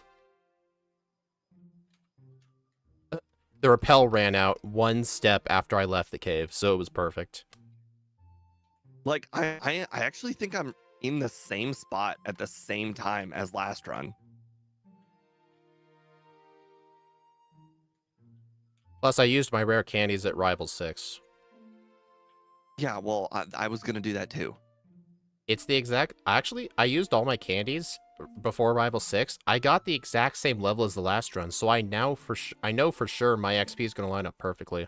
The repel ran out 1 step after I left the cave, so it was perfect. Like I actually think I'm in the same spot at the same time as last run. Plus, I used my rare candies at Rival 6. Yeah, well, I was gonna do that too. It's the exact... Actually, I used all my candies before Rival 6. I got the exact same level as the last run, so I know for sure my XP is going to line up perfectly.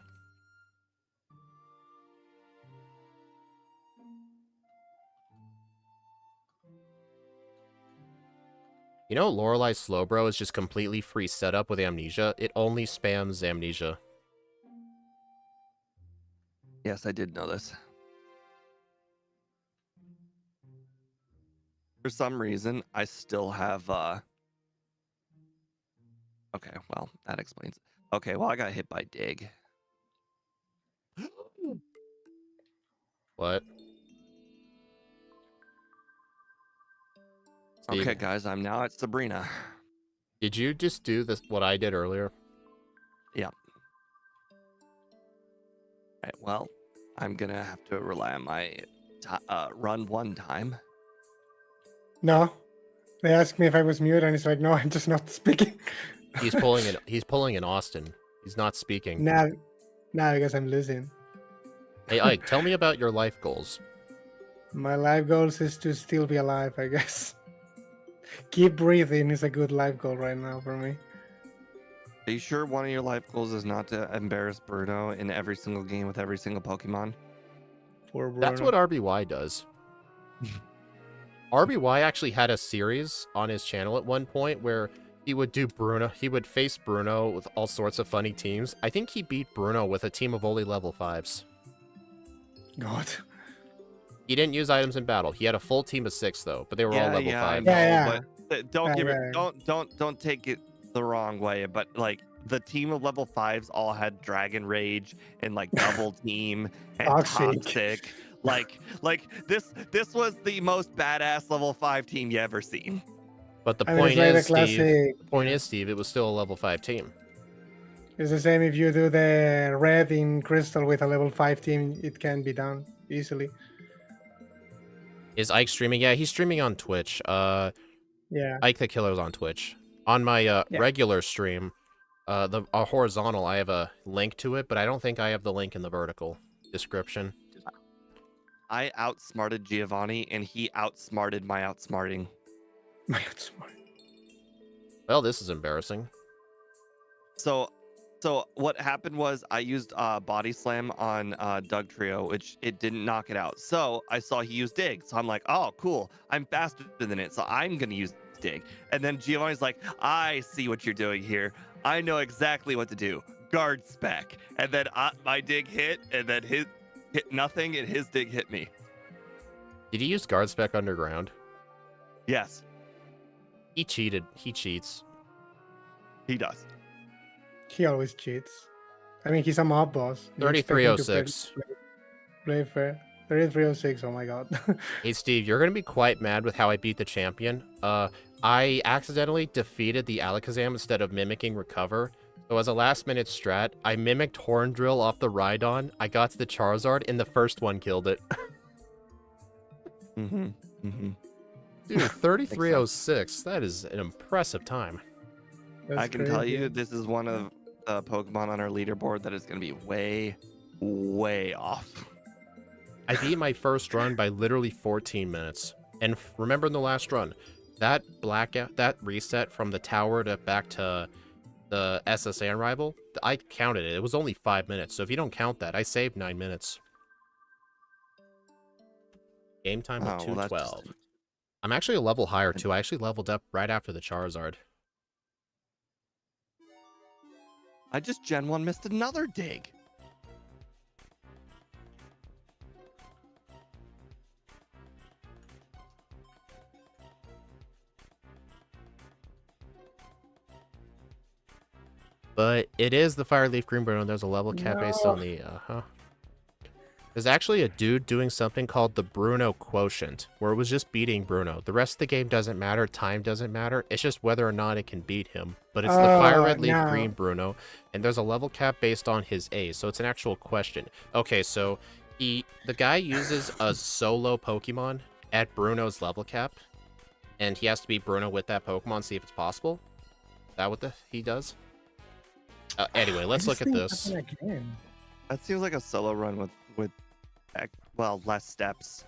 You know, Lorelai's Slowbro is just completely free setup with Amnesia. It only spams Amnesia. Yes, I did know this. For some reason, I still have okay, well, that explains it. Okay, well, I got hit by Dig. What? Steve, Okay, guys, I'm now at Sabrina. did you just do this what I did earlier? Yeah. Right, well, I'm gonna have to rely on my run one time. No. They asked me if I was mute, and it's like, no, I'm just not speaking. He's pulling in Austin. He's not speaking. Now, because I'm losing. Hey, Ike, tell me about your life goals. My life goals is to still be alive, I guess. Keep breathing is a good life goal right now for me. Are you sure one of your life goals is not to embarrass Bruno in every single game with every single Pokemon? Poor Bruno. That's what RBY does. RBY actually had a series on his channel at one point where he would do Bruno. He would face Bruno with all sorts of funny teams. I think he beat Bruno with a team of only level 5s. God. He didn't use items in battle. He had a full team of 6 though, but they were all level 5. I know, Yeah. but don't give Right. it. Don't take it the wrong way. But like the team of level 5s all had Dragon Rage and like Double Team and Toxic. Toxic. Like this was the most badass level 5 team you ever seen. But the I mean, it's point like the is, Steve. classic. The point Yeah. is, Steve. It was still a level 5 team. It's the same if you do the red in Crystal with a level 5 team, it can be done easily. Is Ike streaming? Yeah, he's streaming on Twitch. Yeah. Ike the Killer's on Twitch. On my Yeah. regular stream, the horizontal, I have a link to it, but I don't think I have the link in the vertical description. I outsmarted Giovanni and he outsmarted my outsmarting. My God, smart. Well, this is embarrassing. So what happened was I used body slam on Doug Trio, which it didn't knock it out. So I saw he used dig. So I'm like, oh, cool. I'm faster than it. So I'm going to use dig. And then Giovanni's like, I see what you're doing here. I know exactly what to do. Guard spec. And then my dig hit, and then his hit nothing, and his dig hit me. Did he use guard spec underground? Yes, He cheated. He cheats. he does. He always cheats. I mean, he's a mob boss. You expect him to 3306. Play fair. 3306. Oh my God. Hey, Steve, you're going to be quite mad with how I beat the champion. I accidentally defeated the Alakazam instead of mimicking Recover. So as a last-minute strat, I mimicked Horn Drill off the Rhydon. I got to the Charizard, and the first one killed it. Mm-hmm. Mm-hmm. Dude, 3306. That is an impressive time. That's I can tell crazy. you, this is one of the Pokemon on our leaderboard that is going to be way, way off. I beat my first run by literally 14 minutes. And remember in the last run, that blackout, that reset from the tower to back to the SSN rival, I counted it. It was only 5 minutes. So if you don't count that, I saved 9 minutes. Game time of Oh, well, that's 212. just- I'm actually a level higher too. I actually leveled up right after the Charizard. I just Gen 1 missed another dig. But it is the Fire Leaf Green Bruno. There's a level cap based on the There's actually a dude doing something called the Bruno Quotient, where it was just beating Bruno. The rest of the game doesn't matter, time doesn't matter. It's just whether or not it can beat him. But it's the Fire Red Leaf no. Green Bruno, and there's a level cap based on his A, so it's an actual question. Okay, so the guy uses a solo Pokemon at Bruno's level cap, and he has to beat Bruno with that Pokemon, see if it's possible. Is that what he does? Anyway, let's look at this. That seems like a solo run with well, less steps.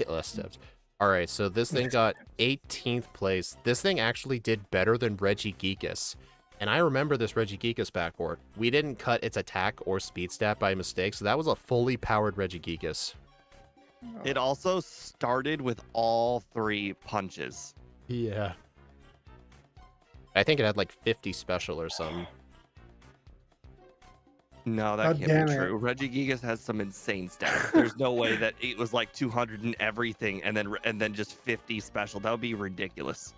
Less steps. All right, so this thing got 18th place. This thing actually did better than Regigigas. And I remember this Regigigas backboard. We didn't cut its attack or speed stat by mistake, so that was a fully powered Regigigas. It also started with all 3 punches. Yeah. I think it had like 50 special or something. No, that God can't damn be it. true. Regigigas has some insane stats. There's no way that it was like 200 and everything and then just 50 special. That would be ridiculous.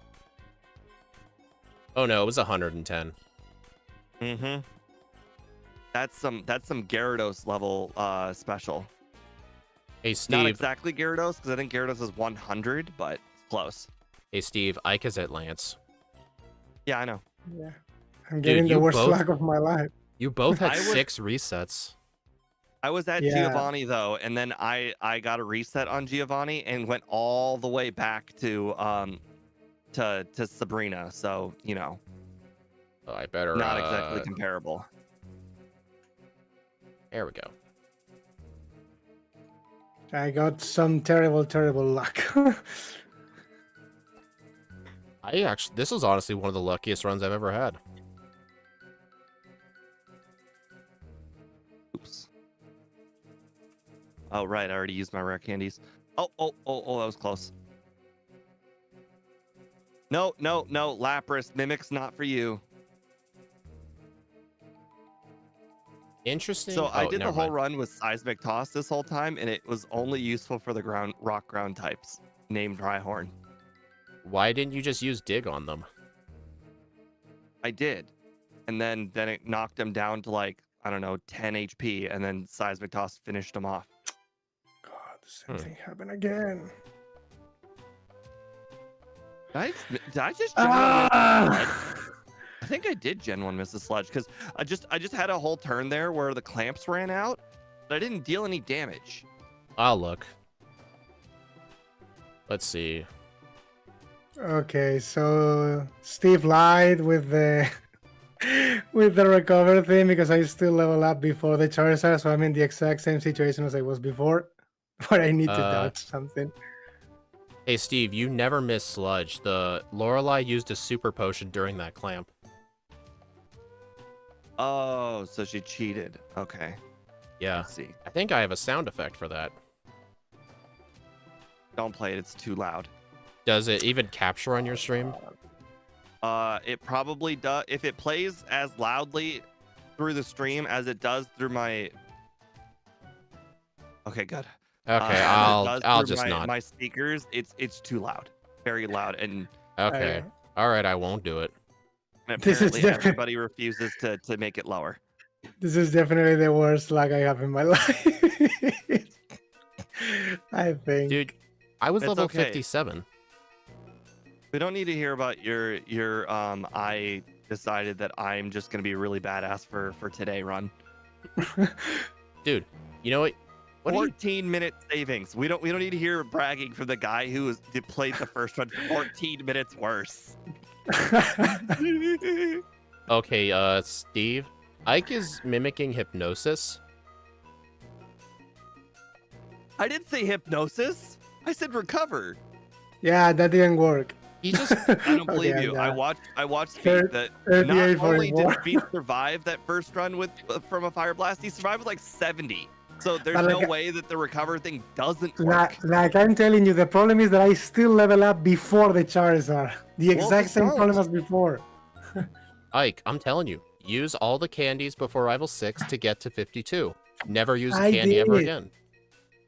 Oh no, it was 110. Mm-hmm. That's some Gyarados level special. Hey Not Steve. exactly Gyarados, because I think Gyarados is 100, but it's close. Hey Steve, Ike is at Lance. Yeah, I know. Yeah. I'm getting you the worst both- luck of my life. You both had I was- 6 resets. I was at Yeah. Giovanni though, and then I got a reset on Giovanni and went all the way back to Sabrina. So you know, Oh, I better not exactly comparable. There we go. I got some terrible, terrible luck. This was honestly one of the luckiest runs I've ever had. Oops. Oh right, I already used my rare candies. Oh, that was close. No, Lapras, Mimic's not for you. Interesting. So I Oh, did the never whole mind. run with Seismic Toss this whole time, and it was only useful for the rock ground types, named Rhyhorn. Why didn't you just use dig on them? I did. and then it knocked him down to like, I don't know, 10 HP, and then Seismic Toss finished him off. God, the same thing happened again. Did I just genuinely miss the sludge? Ah! I think I did Gen 1 miss the sludge because I just had a whole turn there where the clamps ran out, but I didn't deal any damage. I'll look. Let's see. Okay, so Steve lied with the with the recover thing because I still level up before the Charizard, so I'm in the exact same situation as I was before, but I need to dodge something. Hey, Steve, you never miss Sludge. The Lorelei used a super potion during that clamp. Oh, so she cheated. Okay. Yeah. Let's see. I think I have a sound effect for that. Don't play it. It's too loud. Does it even capture on your stream? It probably does. If it plays as loudly through the stream as it does through my... Okay, good. Okay, I'll just not. My speakers, it's too loud. Very loud. And Okay. All right, I won't do it. apparently everybody refuses to make it lower. This is definitely the worst luck I have in my life. I think. Dude, I was It's level okay. 57. We don't need to hear about your I decided that I'm just gonna be really badass for today run. Dude, you know what? What do you 14-minute savings. We don't need to hear bragging from the guy who played the first run 14 minutes worse. Okay, Steve. Ike is mimicking hypnosis. I didn't say hypnosis. I said recover. Yeah, that didn't work. He just I don't believe Okay, you. yeah. I watched Thir- Speed that 38, not only 44. did Speed survive that first run with from a fire blast, he survived with like 70. So there's But no like- way that the recover thing doesn't work. Like I'm telling you, the problem is that I still level up before the Charizard. The Well, exact same don't. problem as before. Ike, I'm telling you, use all the candies before Rival 6 to get to 52. Never use a I candy ever did. again.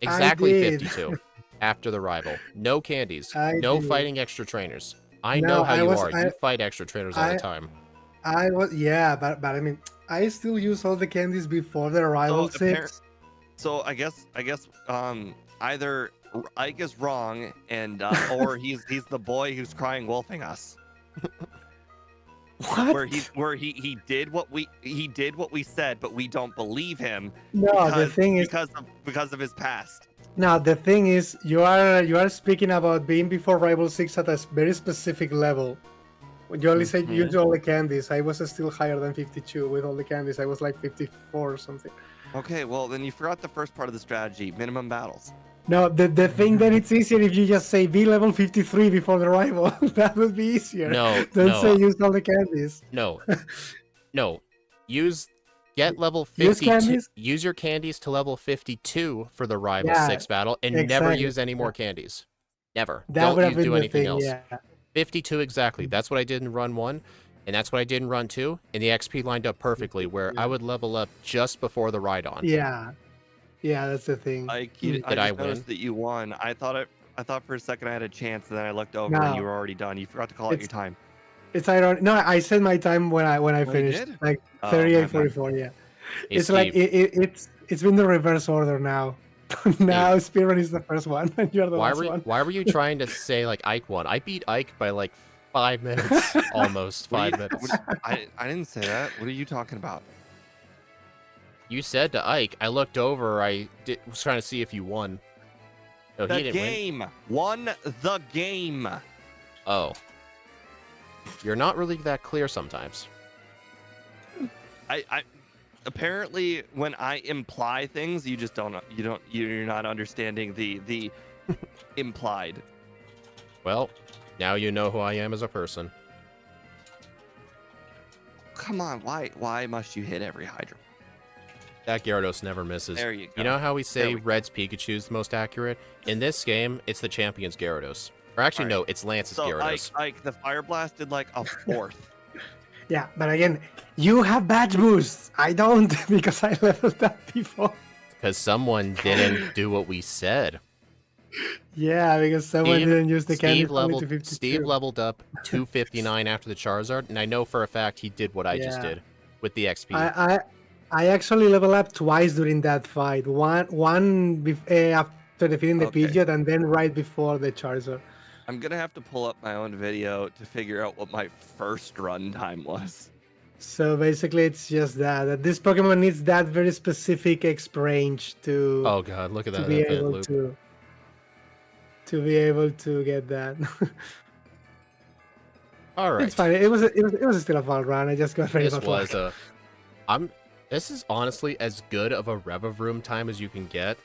Exactly did. 52. After the Rival. No candies. I No did. fighting extra trainers. I No, know how I you was- are. You I- fight extra trainers all the time. I was but I mean, I still use all the candies before the Rival So, 6. So I guess either Ike is wrong and or he's the boy who's crying wolfing us. What? Where he did what we said, but we don't believe him No, the thing is, because of his past. no, the thing is, you are speaking about being before Rival 6 at a very specific level. When you only say you use all the candies, I was still higher than 52 with all the candies. I was like 54 or something. Okay, well then you forgot the first part of the strategy, minimum battles. No, the thing that it's easier if you just say be level 53 before the Rival. That would be easier. No, Don't no. say use all the candies. No. No. Get level Use 52. candies? Use your candies to level 52 for the Rival Yeah, 6 battle and never exactly. use any more candies. Never. That would have Don't been do the anything thing, else. yeah. 52 exactly. That's what I did in run 1, and that's what I did in run 2, and the XP lined up perfectly where I would level up just before the ride-on. Yeah. Yeah, that's the thing. I Did just I noticed win? that you won. I thought for a second I had a chance, and then I looked over No. and you were already done. You forgot to call out your It's- time. It's ironic. No, I said my time when I you finished. did? Like Oh, 38, my bad. 44, yeah. Hey, It's like Steve, it's been the reverse order now. Now Spearman is the first one and you're the last one. why were you trying to say like Ike won? I beat Ike by like 5 minutes, almost What 5 do you- minutes. I didn't say that. What are you talking about? You said to Ike, I looked over, was trying to see if you won. No, he The didn't win. game won the game. Oh. You're not really that clear sometimes. I apparently when I imply things, you just you're not understanding the implied. Well, now you know who I am as a person. Come on, why must you hit every Hydra? That Gyarados never misses. There you go. You know how we say There we go. Red's Pikachu is the most accurate? In this game, it's the champion's Gyarados. Or actually, Alright. no, it's Lance's So Gyarados. Ike, the Fire Blast did like a fourth. Yeah, but again, you have badge boosts. I don't because I leveled up before. Because someone didn't do what we said. Yeah, because someone didn't use the candy Steve only to leveled 52. up 259 after the Charizard, and I know for a fact he did what I just Yeah. did with the XP. I actually leveled up twice during that fight. After defeating the Okay. Pidgeot, and then right before the Charizard. I'm gonna have to pull up my own video to figure out what my first run time was. So basically, it's just that this Pokemon needs that very specific exp range to Oh god, look at to that be infinite able loop. to get that. All right. It's fine. It was still a fun run. I just got very This bad was luck. this is honestly as good of a Revavroom time as you can get,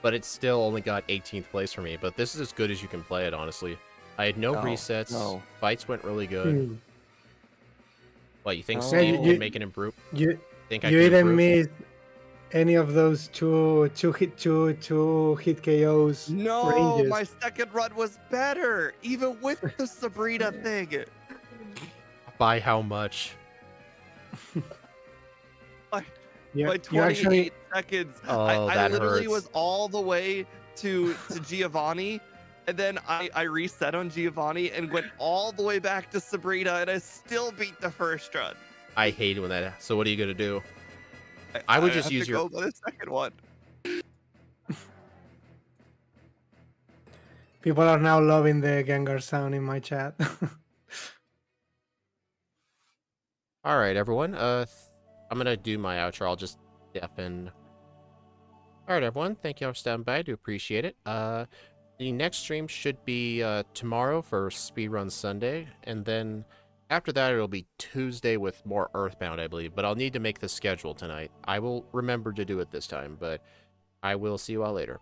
but it still only got 18th place for me. But this is as good as you can play it, honestly. I had no Oh, resets. no. Fights went really good. Hmm. What, you think No. Steve You- can make an improve? You Think I you can even improve? missed any of those two hit KOs No, ranges. my second run was better, even with the Sabrina thing. By how much? Yeah, By you 28 actually seconds. Oh, I that literally hurts. was all the way to Giovanni, and then I reset on Giovanni and went all the way back to Sabrina, and I still beat the first run. I hate when that. So what are you gonna do? I would just have use to your. go for the second one. people are now loving the Gengar sound in my chat. All right, everyone. I'm gonna do my outro. I'll just deafen. All right, everyone. Thank you all for stopping by. I do appreciate it. The next stream should be tomorrow for Speedrun Sunday, and then after that it'll be Tuesday with more Earthbound, I believe. But I'll need to make the schedule tonight. I will remember to do it this time, but I will see you all later.